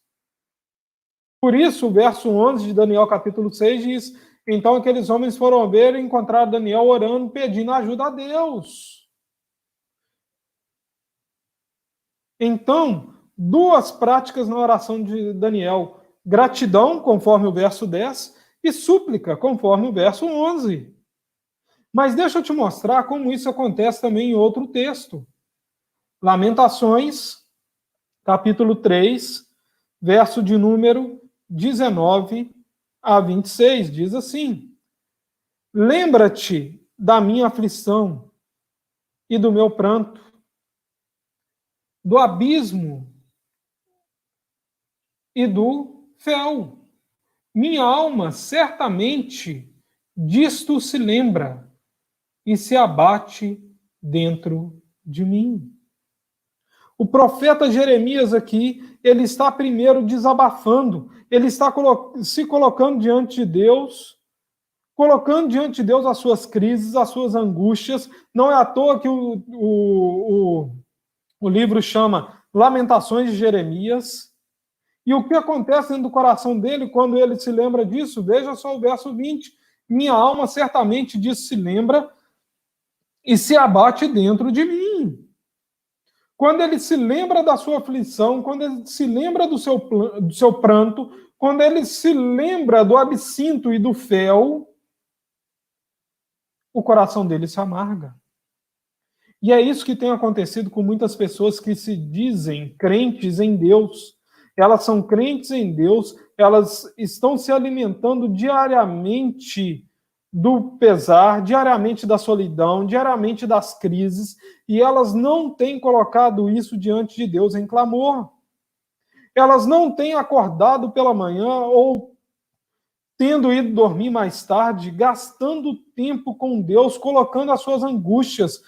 Por isso, o verso 11 de Daniel, capítulo 6, diz: então aqueles homens foram ver e encontraram Daniel orando, pedindo ajuda a Deus. Então, 2 práticas na oração de Daniel: gratidão, conforme o verso 10, e súplica, conforme o verso 11. Mas deixa eu te mostrar como isso acontece também em outro texto. Lamentações, capítulo 3, verso de número 19 a 26, diz assim: lembra-te da minha aflição e do meu pranto, do abismo e do fel. Minha alma certamente disto se lembra e se abate dentro de mim. O profeta Jeremias aqui, ele está primeiro desabafando, ele está se colocando diante de Deus, colocando diante de Deus as suas crises, as suas angústias. Não é à toa que o livro chama Lamentações de Jeremias. E o que acontece dentro do coração dele quando ele se lembra disso? Veja só o verso 20. Minha alma certamente disso se lembra e se abate dentro de mim. Quando ele se lembra da sua aflição, quando ele se lembra do seu pranto, quando ele se lembra do absinto e do fel, o coração dele se amarga. E é isso que tem acontecido com muitas pessoas que se dizem crentes em Deus. Elas são crentes em Deus, elas estão se alimentando diariamente do pesar, diariamente da solidão, diariamente das crises, e elas não têm colocado isso diante de Deus em clamor. Elas não têm acordado pela manhã ou tendo ido dormir mais tarde, gastando tempo com Deus, colocando as suas angústias,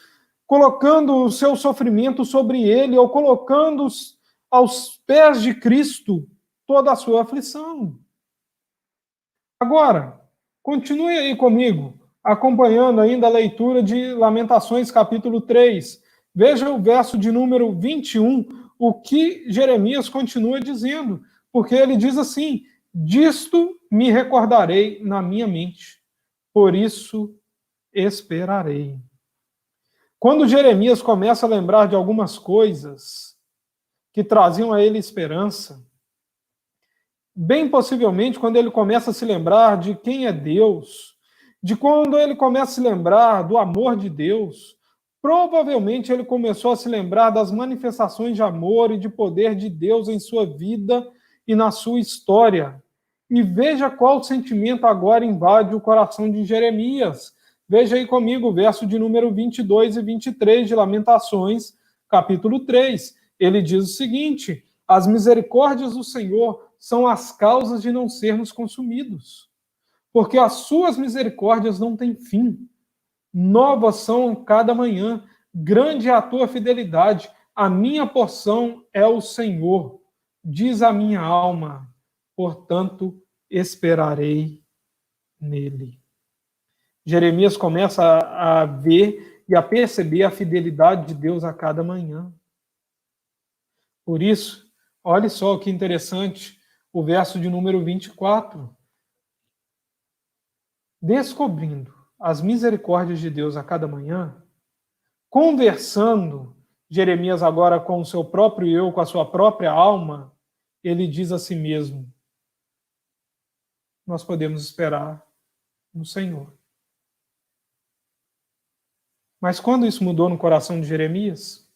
colocando o seu sofrimento sobre Ele, ou colocando aos pés de Cristo toda a sua aflição. Agora, continue aí comigo, acompanhando ainda a leitura de Lamentações, capítulo 3. Veja o verso de número 21, o que Jeremias continua dizendo. porque ele diz assim: disto me recordarei na minha mente, por isso esperarei. Quando Jeremias começa a lembrar de algumas coisas que traziam a ele esperança, bem possivelmente quando ele começa a se lembrar de quem é Deus, de quando ele começa a se lembrar do amor de Deus, provavelmente ele começou a se lembrar das manifestações de amor e de poder de Deus em sua vida e na sua história. E veja qual sentimento agora invade o coração de Jeremias. Veja aí comigo o verso de número 22 e 23 de Lamentações, capítulo 3. Ele diz o seguinte: as misericórdias do Senhor são as causas de não sermos consumidos, porque as suas misericórdias não têm fim. Novas são cada manhã, grande é a tua fidelidade. A minha porção é o Senhor, diz a minha alma, portanto esperarei nele. Jeremias começa a ver e a perceber a fidelidade de Deus a cada manhã. Por isso, olhe só que interessante o verso de número 24. Descobrindo as misericórdias de Deus a cada manhã, conversando, Jeremias agora com o seu próprio eu, com a sua própria alma, ele diz a si mesmo: nós podemos esperar no Senhor. Mas quando isso mudou no coração de Jeremias?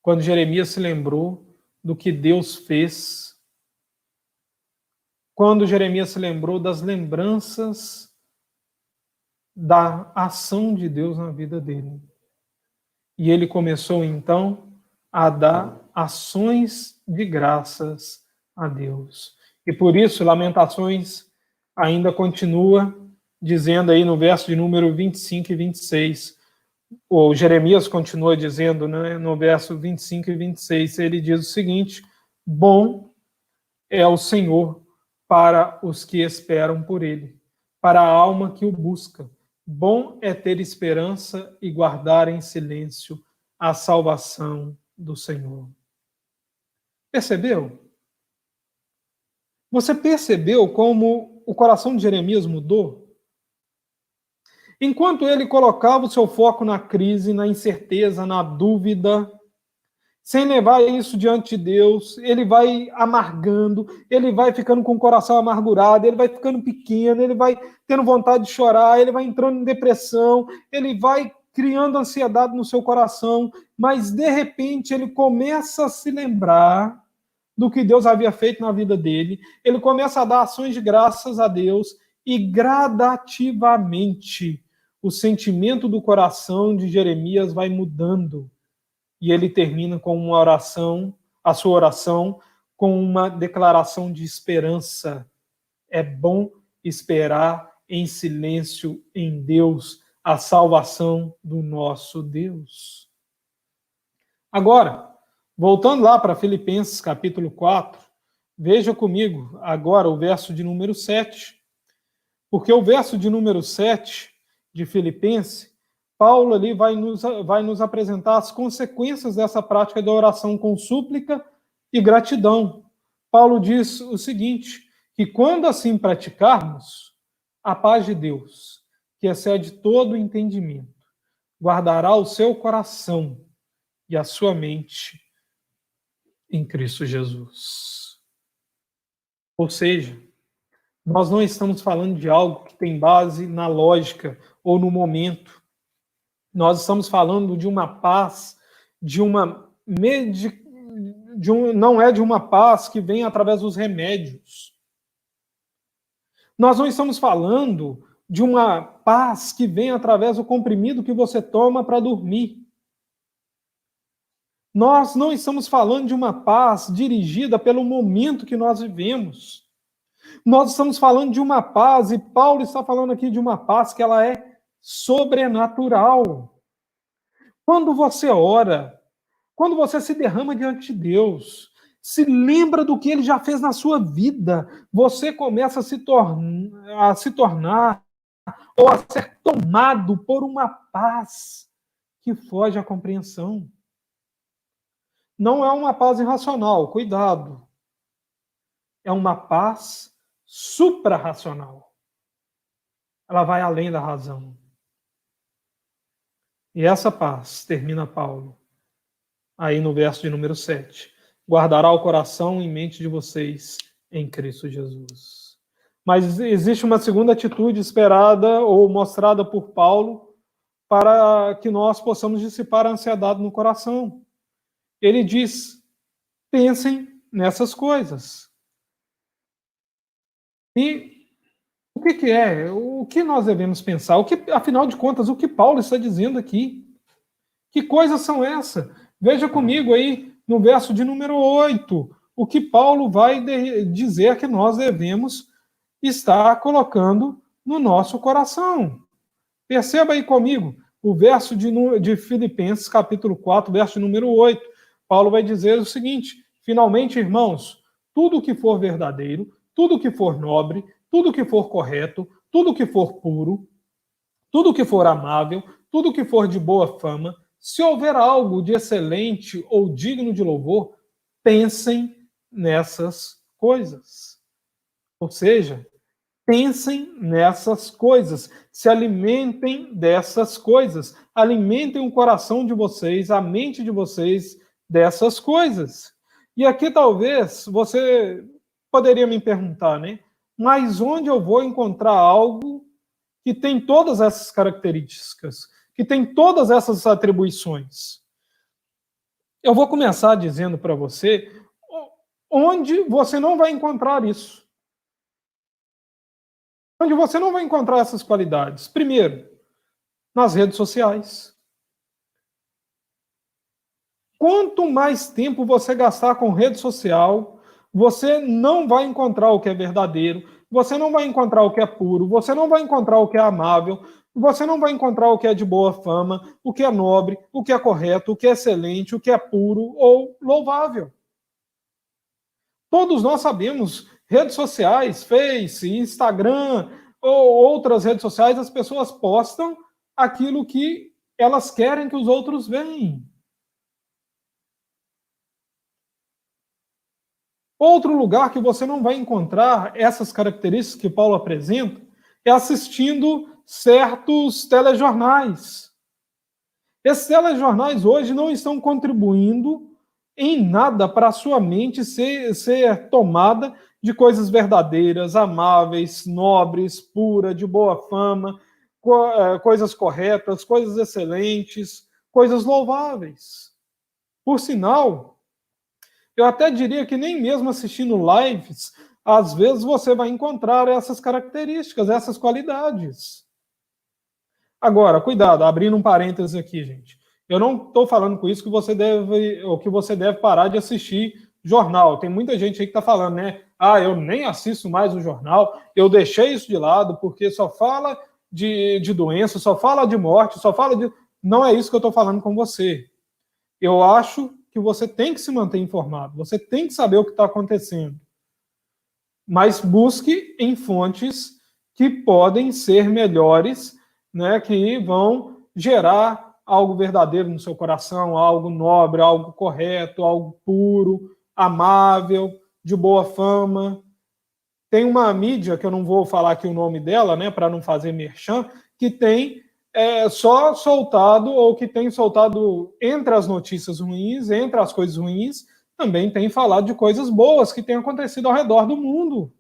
Quando Jeremias se lembrou do que Deus fez. Quando Jeremias se lembrou das lembranças da ação de Deus na vida dele. E ele começou, então, a dar ações de graças a Deus. E por isso, Lamentações ainda continua dizendo aí no verso de número 25 e 26, ou Jeremias continua dizendo, né, no verso 25 e 26, ele diz o seguinte: bom é o Senhor para os que esperam por ele, para a alma que o busca. Bom é ter esperança e guardar em silêncio a salvação do Senhor. Percebeu? Você percebeu como o coração de Jeremias mudou? Enquanto ele colocava o seu foco na crise, na incerteza, na dúvida, sem levar isso diante de Deus, ele vai amargando, ele vai ficando com o coração amargurado, ele vai ficando pequeno, ele vai tendo vontade de chorar, ele vai entrando em depressão, ele vai criando ansiedade no seu coração, mas de repente ele começa a se lembrar do que Deus havia feito na vida dele, ele começa a dar ações de graças a Deus e gradativamente o sentimento do coração de Jeremias vai mudando. E ele termina com uma oração, a sua oração, com uma declaração de esperança. É bom esperar em silêncio em Deus, a salvação do nosso Deus. Agora, voltando lá para Filipenses capítulo 4, veja comigo agora o verso de número 7, porque o verso de número 7 de Filipenses, Paulo ali vai nos apresentar as consequências dessa prática da oração com súplica e gratidão. Paulo diz o seguinte, que quando assim praticarmos, a paz de Deus, que excede todo o entendimento, guardará o seu coração e a sua mente em Cristo Jesus. Ou seja, nós não estamos falando de algo que tem base na lógica ou no momento. Nós estamos falando de uma paz, não é de uma paz que vem através dos remédios. Nós não estamos falando de uma paz que vem através do comprimido que você toma para dormir. Nós não estamos falando de uma paz dirigida pelo momento que nós vivemos. Nós estamos falando de uma paz, e Paulo está falando aqui de uma paz que ela é sobrenatural. Quando você ora, quando você se derrama diante de Deus, se lembra do que ele já fez na sua vida, você começa a se tornar ou a ser tomado por uma paz que foge à compreensão. Não é uma paz irracional, cuidado. é uma paz suprarracional. Ela vai além da razão. E essa paz, termina Paulo, aí no verso de número 7, guardará o coração e mente de vocês em Cristo Jesus. Mas existe uma segunda atitude esperada ou mostrada por Paulo para que nós possamos dissipar a ansiedade no coração. Ele diz, pensem nessas coisas. E o que é? O que nós devemos pensar? Afinal de contas, o que Paulo está dizendo aqui? Que coisas são essas? Veja comigo aí no verso de número 8, o que Paulo vai dizer que nós devemos estar colocando no nosso coração. Perceba aí comigo, o verso de Filipenses, capítulo 4, verso de número 8. Paulo vai dizer o seguinte, finalmente, irmãos, tudo que for verdadeiro, tudo que for nobre, tudo que for correto, tudo que for puro, tudo que for amável, tudo que for de boa fama, se houver algo de excelente ou digno de louvor, pensem nessas coisas. Ou seja, pensem nessas coisas, se alimentem dessas coisas, alimentem o coração de vocês, a mente de vocês dessas coisas. E aqui talvez você poderia me perguntar, né? Mas onde eu vou encontrar algo que tem todas essas características, que tem todas essas atribuições? Eu vou começar dizendo para você onde você não vai encontrar isso. Onde você não vai encontrar essas qualidades. Primeiro, nas redes sociais. Quanto mais tempo você gastar com rede social, você não vai encontrar o que é verdadeiro, você não vai encontrar o que é puro, você não vai encontrar o que é amável, você não vai encontrar o que é de boa fama, o que é nobre, o que é correto, o que é excelente, o que é puro ou louvável. Todos nós sabemos, redes sociais, Face, Instagram ou outras redes sociais, as pessoas postam aquilo que elas querem que os outros vejam. Outro lugar que você não vai encontrar essas características que Paulo apresenta é assistindo certos telejornais. Esses telejornais hoje não estão contribuindo em nada para a sua mente ser tomada de coisas verdadeiras, amáveis, nobres, puras, de boa fama, coisas corretas, coisas excelentes, coisas louváveis. Por sinal, eu até diria que nem mesmo assistindo lives, às vezes você vai encontrar essas características, essas qualidades. Agora, cuidado, abrindo um parênteses aqui, gente. Eu não estou falando com isso que você deve parar de assistir jornal. Tem muita gente aí que está falando, né? Ah, eu nem assisto mais o jornal, eu deixei isso de lado porque só fala de doença, só fala de morte, só fala de... Não é isso que eu estou falando com você. Eu acho que você tem que se manter informado, você tem que saber o que está acontecendo. Mas busque em fontes que podem ser melhores, né, que vão gerar algo verdadeiro no seu coração, algo nobre, algo correto, algo puro, amável, de boa fama. Tem uma mídia, que eu não vou falar aqui o nome dela, né, para não fazer merchan, que tem só soltado, ou que tem soltado entre as notícias ruins, entre as coisas ruins, também tem falado de coisas boas que têm acontecido ao redor do mundo.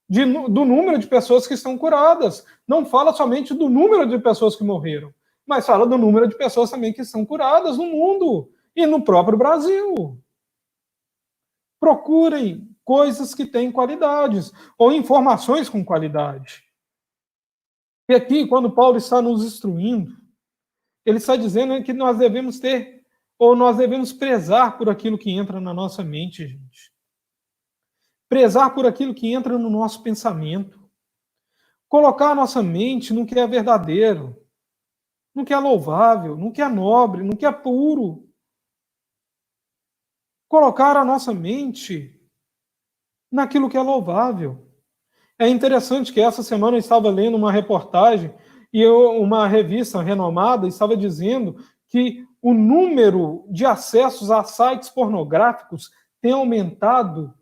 Do número de pessoas que estão curadas. Não fala somente do número de pessoas que morreram, mas fala do número de pessoas também que estão curadas no mundo e no próprio Brasil. Procurem coisas que têm qualidades, ou informações com qualidade. E aqui, quando Paulo está nos instruindo, ele está dizendo que nós devemos ter, ou nós devemos prezar por aquilo que entra na nossa mente, gente. Prezar por aquilo que entra no nosso pensamento. Colocar a nossa mente no que é verdadeiro, no que é louvável, no que é nobre, no que é puro. Colocar a nossa mente naquilo que é louvável. É interessante que essa semana eu estava lendo uma reportagem e uma revista renomada estava dizendo que o número de acessos a sites pornográficos tem aumentado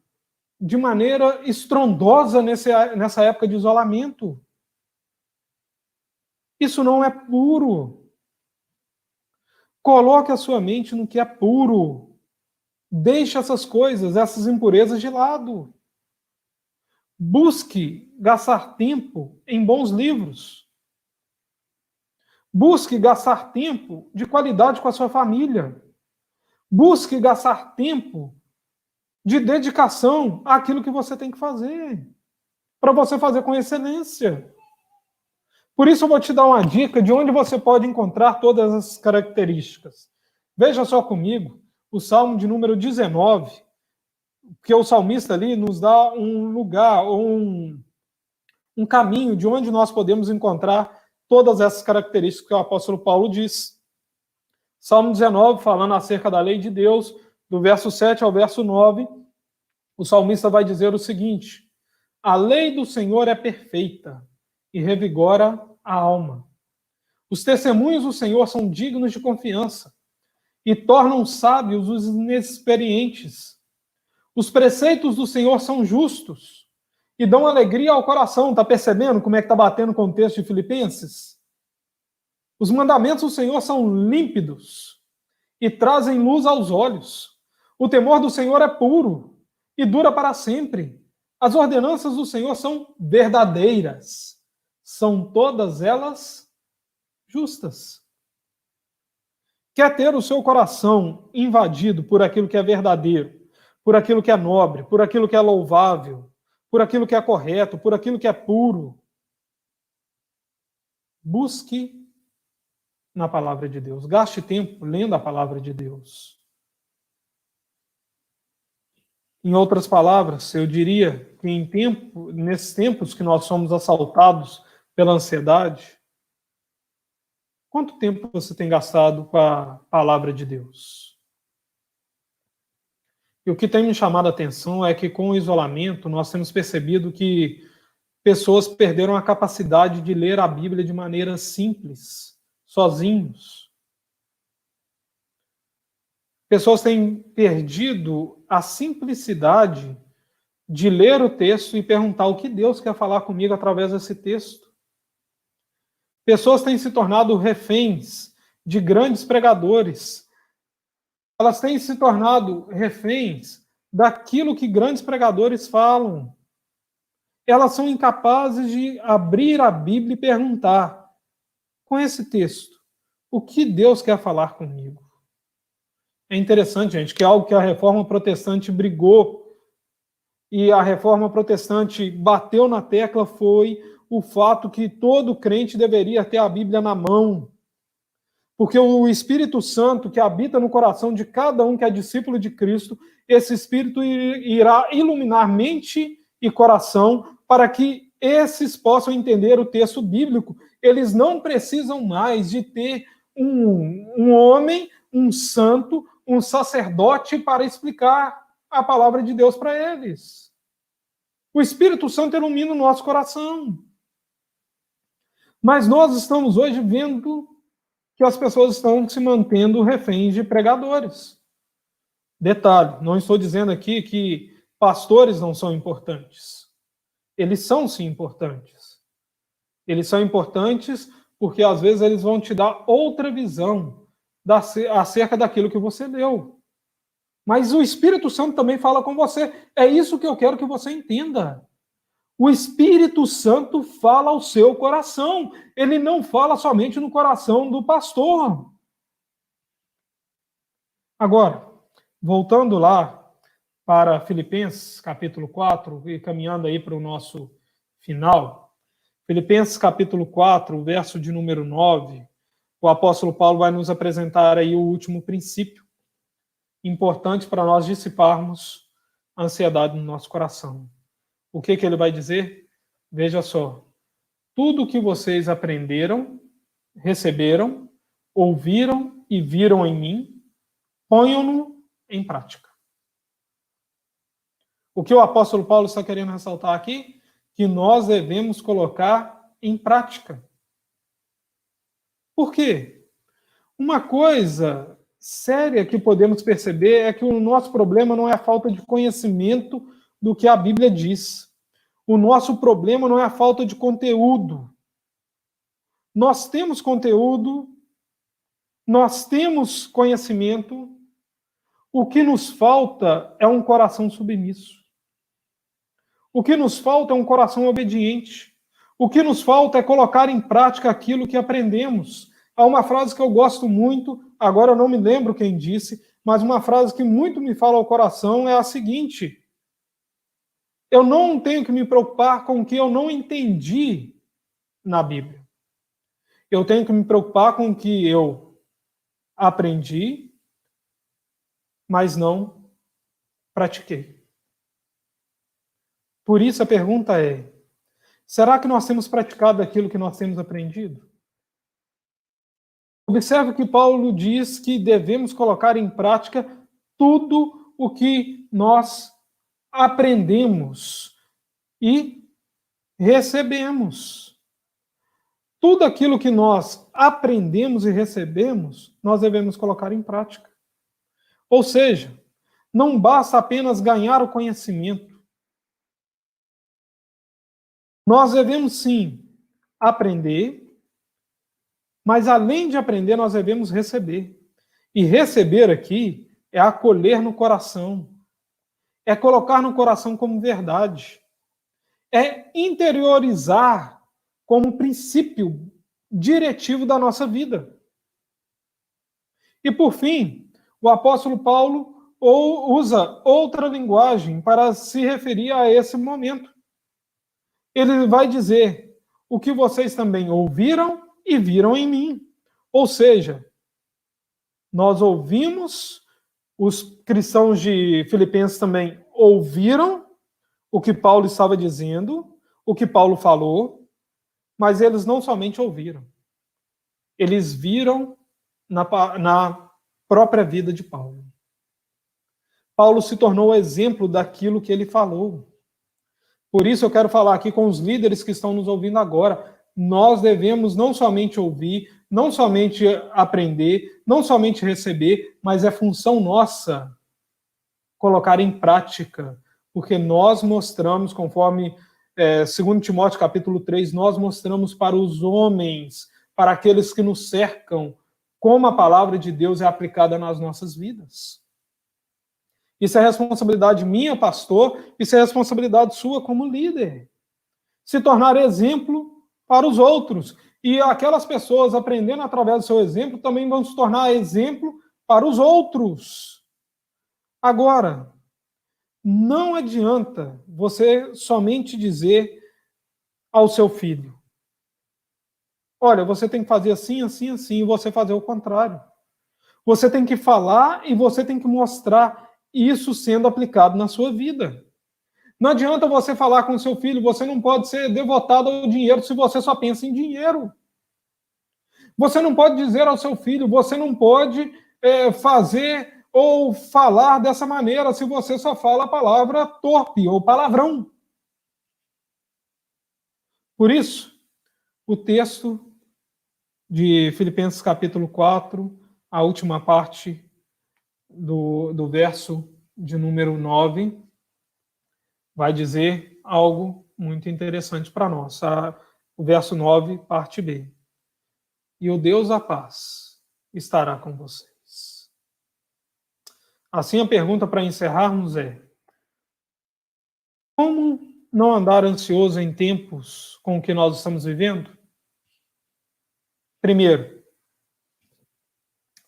de maneira estrondosa nessa época de isolamento. Isso não é puro. Coloque a sua mente no que é puro. Deixe essas coisas, essas impurezas de lado. Busque gastar tempo em bons livros. Busque gastar tempo de qualidade com a sua família. Busque gastar tempo de dedicação àquilo que você tem que fazer, para você fazer com excelência. Por isso eu vou te dar uma dica de onde você pode encontrar todas as características. Veja só comigo o Salmo de número 19, porque o salmista ali nos dá um lugar, ou um caminho de onde nós podemos encontrar todas essas características que o apóstolo Paulo diz. Salmo 19, falando acerca da lei de Deus, do verso 7 ao verso 9, o salmista vai dizer o seguinte: a lei do Senhor é perfeita e revigora a alma. Os testemunhos do Senhor são dignos de confiança e tornam sábios os inexperientes. Os preceitos do Senhor são justos e dão alegria ao coração. Está percebendo como é que está batendo com o texto de Filipenses? Os mandamentos do Senhor são límpidos e trazem luz aos olhos. O temor do Senhor é puro e dura para sempre. As ordenanças do Senhor são verdadeiras. São todas elas justas. Quer ter o seu coração invadido por aquilo que é verdadeiro, por aquilo que é nobre, por aquilo que é louvável, por aquilo que é correto, por aquilo que é puro? Busque na palavra de Deus. Gaste tempo lendo a palavra de Deus. Em outras palavras, eu diria que nesses tempos que nós somos assaltados pela ansiedade, quanto tempo você tem gastado com a palavra de Deus? E o que tem me chamado a atenção é que com o isolamento nós temos percebido que pessoas perderam a capacidade de ler a Bíblia de maneira simples, sozinhos. Pessoas têm perdido a simplicidade de ler o texto e perguntar o que Deus quer falar comigo através desse texto. Pessoas têm se tornado reféns de grandes pregadores. Elas têm se tornado reféns daquilo que grandes pregadores falam. Elas são incapazes de abrir a Bíblia e perguntar, com esse texto, o que Deus quer falar comigo? É interessante, gente, que é algo que a Reforma Protestante brigou e a Reforma Protestante bateu na tecla foi o fato que todo crente deveria ter a Bíblia na mão. Porque o Espírito Santo que habita no coração de cada um que é discípulo de Cristo, esse Espírito irá iluminar mente e coração para que esses possam entender o texto bíblico. Eles não precisam mais de ter um homem, um santo, um sacerdote para explicar a palavra de Deus para eles. O Espírito Santo ilumina o nosso coração. Mas nós estamos hoje vendo que as pessoas estão se mantendo reféns de pregadores. Detalhe, não estou dizendo aqui que pastores não são importantes. Eles são, sim, importantes. Eles são importantes porque, às vezes, eles vão te dar outra visão acerca daquilo que você leu. Mas o Espírito Santo também fala com você. É isso que eu quero que você entenda. O Espírito Santo fala ao seu coração. Ele não fala somente no coração do pastor. Agora, voltando lá para Filipenses, capítulo 4, e caminhando aí para o nosso final. Filipenses, capítulo 4, verso de número 9, o apóstolo Paulo vai nos apresentar aí o último princípio importante para nós dissiparmos a ansiedade no nosso coração. O que ele vai dizer? Veja só. Tudo o que vocês aprenderam, receberam, ouviram e viram em mim, ponham-no em prática. O que o apóstolo Paulo está querendo ressaltar aqui? Que nós devemos colocar em prática. Por quê? Uma coisa séria que podemos perceber é que o nosso problema não é a falta de conhecimento do que a Bíblia diz. O nosso problema não é a falta de conteúdo. Nós temos conteúdo, nós temos conhecimento, o que nos falta é um coração submisso. O que nos falta é um coração obediente. O que nos falta é colocar em prática aquilo que aprendemos. Há uma frase que eu gosto muito, agora eu não me lembro quem disse, mas uma frase que muito me fala ao coração é a seguinte: eu não tenho que me preocupar com o que eu não entendi na Bíblia. Eu tenho que me preocupar com o que eu aprendi, mas não pratiquei. Por isso a pergunta é: será que nós temos praticado aquilo que nós temos aprendido? Observe que Paulo diz que devemos colocar em prática tudo o que nós aprendemos e recebemos. Tudo aquilo que nós aprendemos e recebemos, nós devemos colocar em prática. Ou seja, não basta apenas ganhar o conhecimento. Nós devemos sim aprender, mas além de aprender, nós devemos receber. E receber aqui é acolher no coração, é colocar no coração como verdade, é interiorizar como princípio diretivo da nossa vida. E por fim, o apóstolo Paulo usa outra linguagem para se referir a esse momento. Ele vai dizer: o que vocês também ouviram e viram em mim. Ou seja, nós ouvimos, os cristãos de Filipenses também ouviram o que Paulo estava dizendo, o que Paulo falou, mas eles não somente ouviram, eles viram na própria vida de Paulo. Paulo se tornou exemplo daquilo que ele falou. Por isso eu quero falar aqui com os líderes que estão nos ouvindo agora. Nós devemos não somente ouvir, não somente aprender, não somente receber, mas é função nossa colocar em prática, porque nós mostramos, conforme 2 Timóteo capítulo 3, nós mostramos para os homens, para aqueles que nos cercam, como a palavra de Deus é aplicada nas nossas vidas. Isso é responsabilidade minha, pastor, isso é responsabilidade sua como líder. Se tornar exemplo para os outros. E aquelas pessoas aprendendo através do seu exemplo também vão se tornar exemplo para os outros. Agora, não adianta você somente dizer ao seu filho: olha, você tem que fazer assim, assim, assim, e você fazer o contrário. Você tem que falar e você tem que mostrar isso sendo aplicado na sua vida. Não adianta você falar com seu filho: você não pode ser devotado ao dinheiro se você só pensa em dinheiro. Você não pode dizer ao seu filho: você não pode fazer ou falar dessa maneira se você só fala a palavra torpe ou palavrão. Por isso, o texto de Filipenses capítulo 4, a última parte do verso de número 9, vai dizer algo muito interessante para nós. O verso 9, parte B. E o Deus da paz estará com vocês. Assim, a pergunta para encerrarmos é: como não andar ansioso em tempos com o que nós estamos vivendo? Primeiro,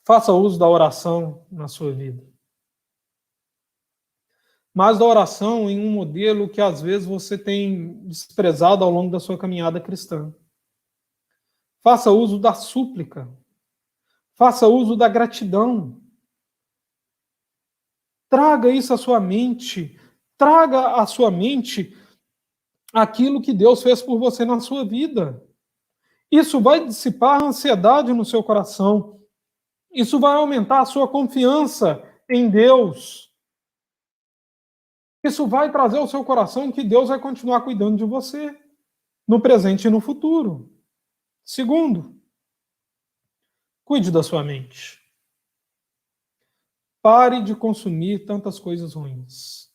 faça uso da oração na sua vida. Mas da oração em um modelo que às vezes você tem desprezado ao longo da sua caminhada cristã. Faça uso da súplica. Faça uso da gratidão. Traga isso à sua mente. Traga à sua mente aquilo que Deus fez por você na sua vida. Isso vai dissipar a ansiedade no seu coração. Isso vai aumentar a sua confiança em Deus. Isso vai trazer ao seu coração que Deus vai continuar cuidando de você, no presente e no futuro. Segundo, cuide da sua mente. Pare de consumir tantas coisas ruins.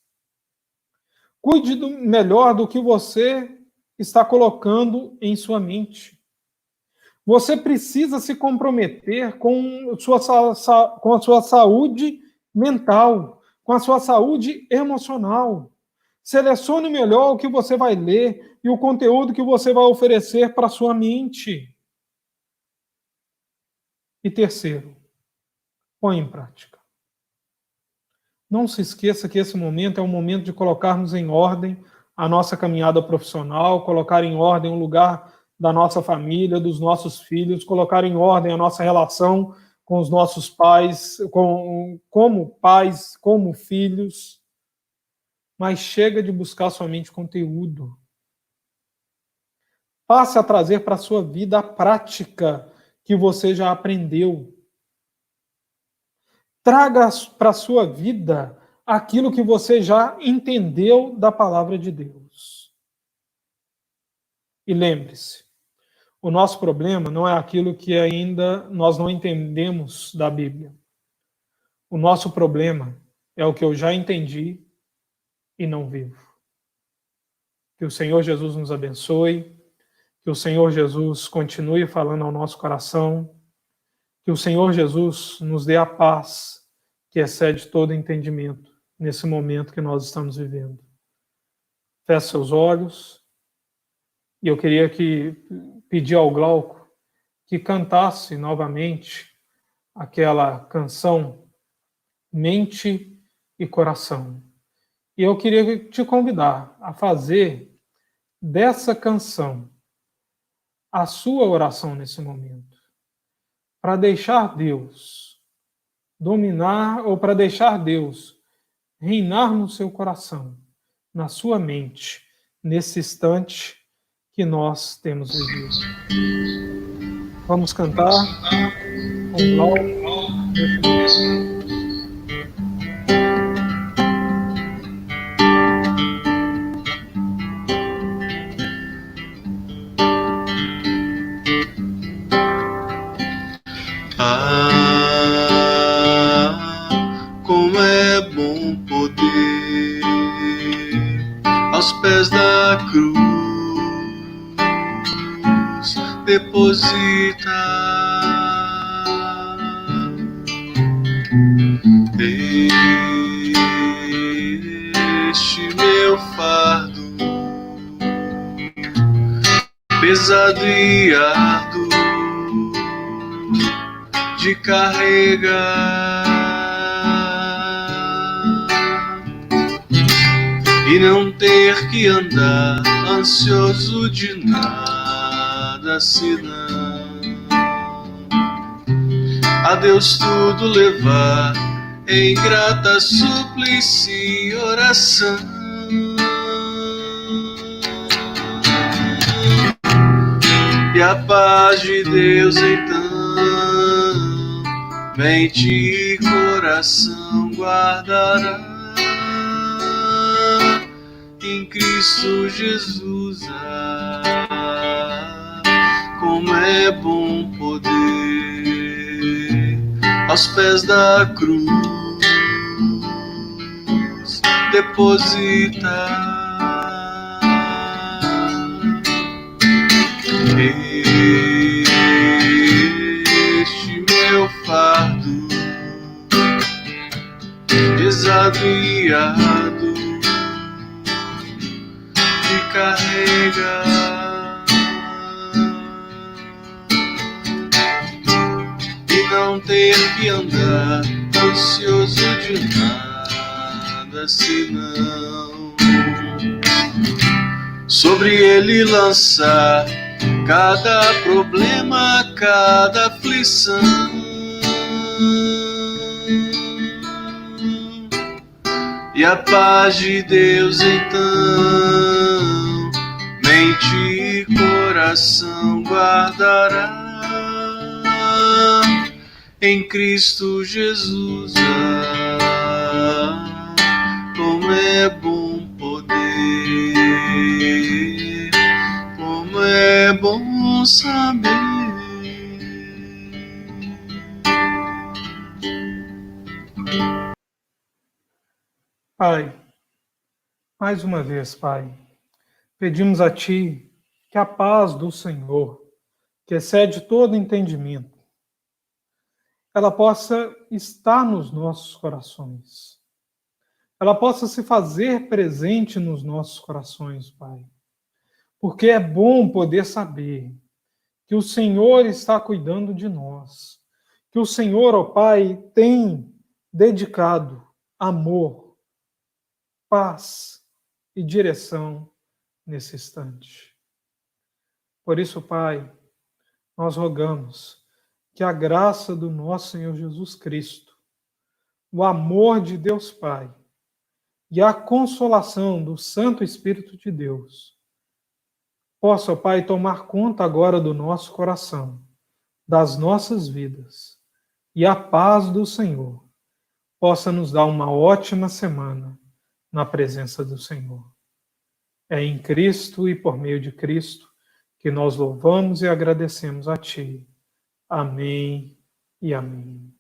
Cuide melhor do que você está colocando em sua mente. Você precisa se comprometer com a sua saúde mental, com a sua saúde emocional. Selecione melhor o que você vai ler e o conteúdo que você vai oferecer para a sua mente. E terceiro, põe em prática. Não se esqueça que esse momento é um momento de colocarmos em ordem a nossa caminhada profissional, colocar em ordem o lugar da nossa família, dos nossos filhos, colocar em ordem a nossa relação com os nossos pais, como pais, como filhos. Mas chega de buscar somente conteúdo. Passe a trazer para a sua vida a prática que você já aprendeu. Traga para a sua vida aquilo que você já entendeu da palavra de Deus. E lembre-se, o nosso problema não é aquilo que ainda nós não entendemos da Bíblia. O nosso problema é o que eu já entendi e não vivo. Que o Senhor Jesus nos abençoe, que o Senhor Jesus continue falando ao nosso coração, que o Senhor Jesus nos dê a paz que excede todo entendimento nesse momento que nós estamos vivendo. Feche seus olhos e eu queria pedir ao Glauco que cantasse novamente aquela canção Mente e Coração. E eu queria te convidar a fazer dessa canção a sua oração nesse momento, para deixar Deus dominar ou para deixar Deus reinar no seu coração, na sua mente, nesse instante que nós temos vivido. Vamos cantar com Glauco. Como é bom poder aos pés da cruz depositar este meu fardo pesado e árduo de carregar e não ter que andar ansioso de nada senão a Deus tudo levar em grata súplice e oração. E a paz de Deus então mente e coração guardará em Cristo Jesus. Como é bom poder aos pés da cruz depositar este meu fardo pesado e árduo de carregar e não ter que andar ansioso de nada senão sobre ele lançar cada problema, cada aflição. E a paz de Deus então mente e coração guardará em Cristo Jesus. Como é bom poder, como é bom saber. Pai, Mais uma vez, Pai, pedimos a Ti que a paz do Senhor, que excede todo entendimento, ela possa estar nos nossos corações. Ela possa se fazer presente nos nossos corações, Pai. Porque é bom poder saber que o Senhor está cuidando de nós. Que o Senhor, ó Pai, tem dedicado amor, paz e direção nesse instante. Por isso, Pai, nós rogamos que a graça do nosso Senhor Jesus Cristo, o amor de Deus Pai e a consolação do Santo Espírito de Deus possa, ó Pai, tomar conta agora do nosso coração, das nossas vidas, e a paz do Senhor possa nos dar uma ótima semana na presença do Senhor. É em Cristo e por meio de Cristo que nós louvamos e agradecemos a Ti. Amém e amém.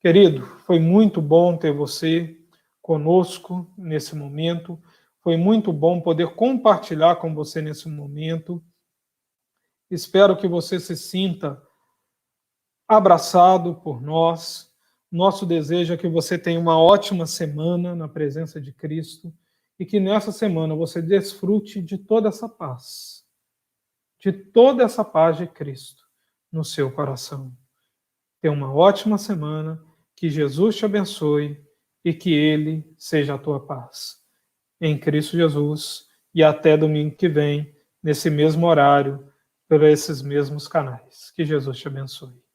Querido, foi muito bom ter você conosco nesse momento. Foi muito bom poder compartilhar com você nesse momento. Espero que você se sinta abraçado por nós. Nosso desejo é que você tenha uma ótima semana na presença de Cristo e que nessa semana você desfrute de toda essa paz, de Cristo no seu coração. Tenha uma ótima semana, que Jesus te abençoe e que Ele seja a tua paz. Em Cristo Jesus, e até domingo que vem, nesse mesmo horário, por esses mesmos canais. Que Jesus te abençoe.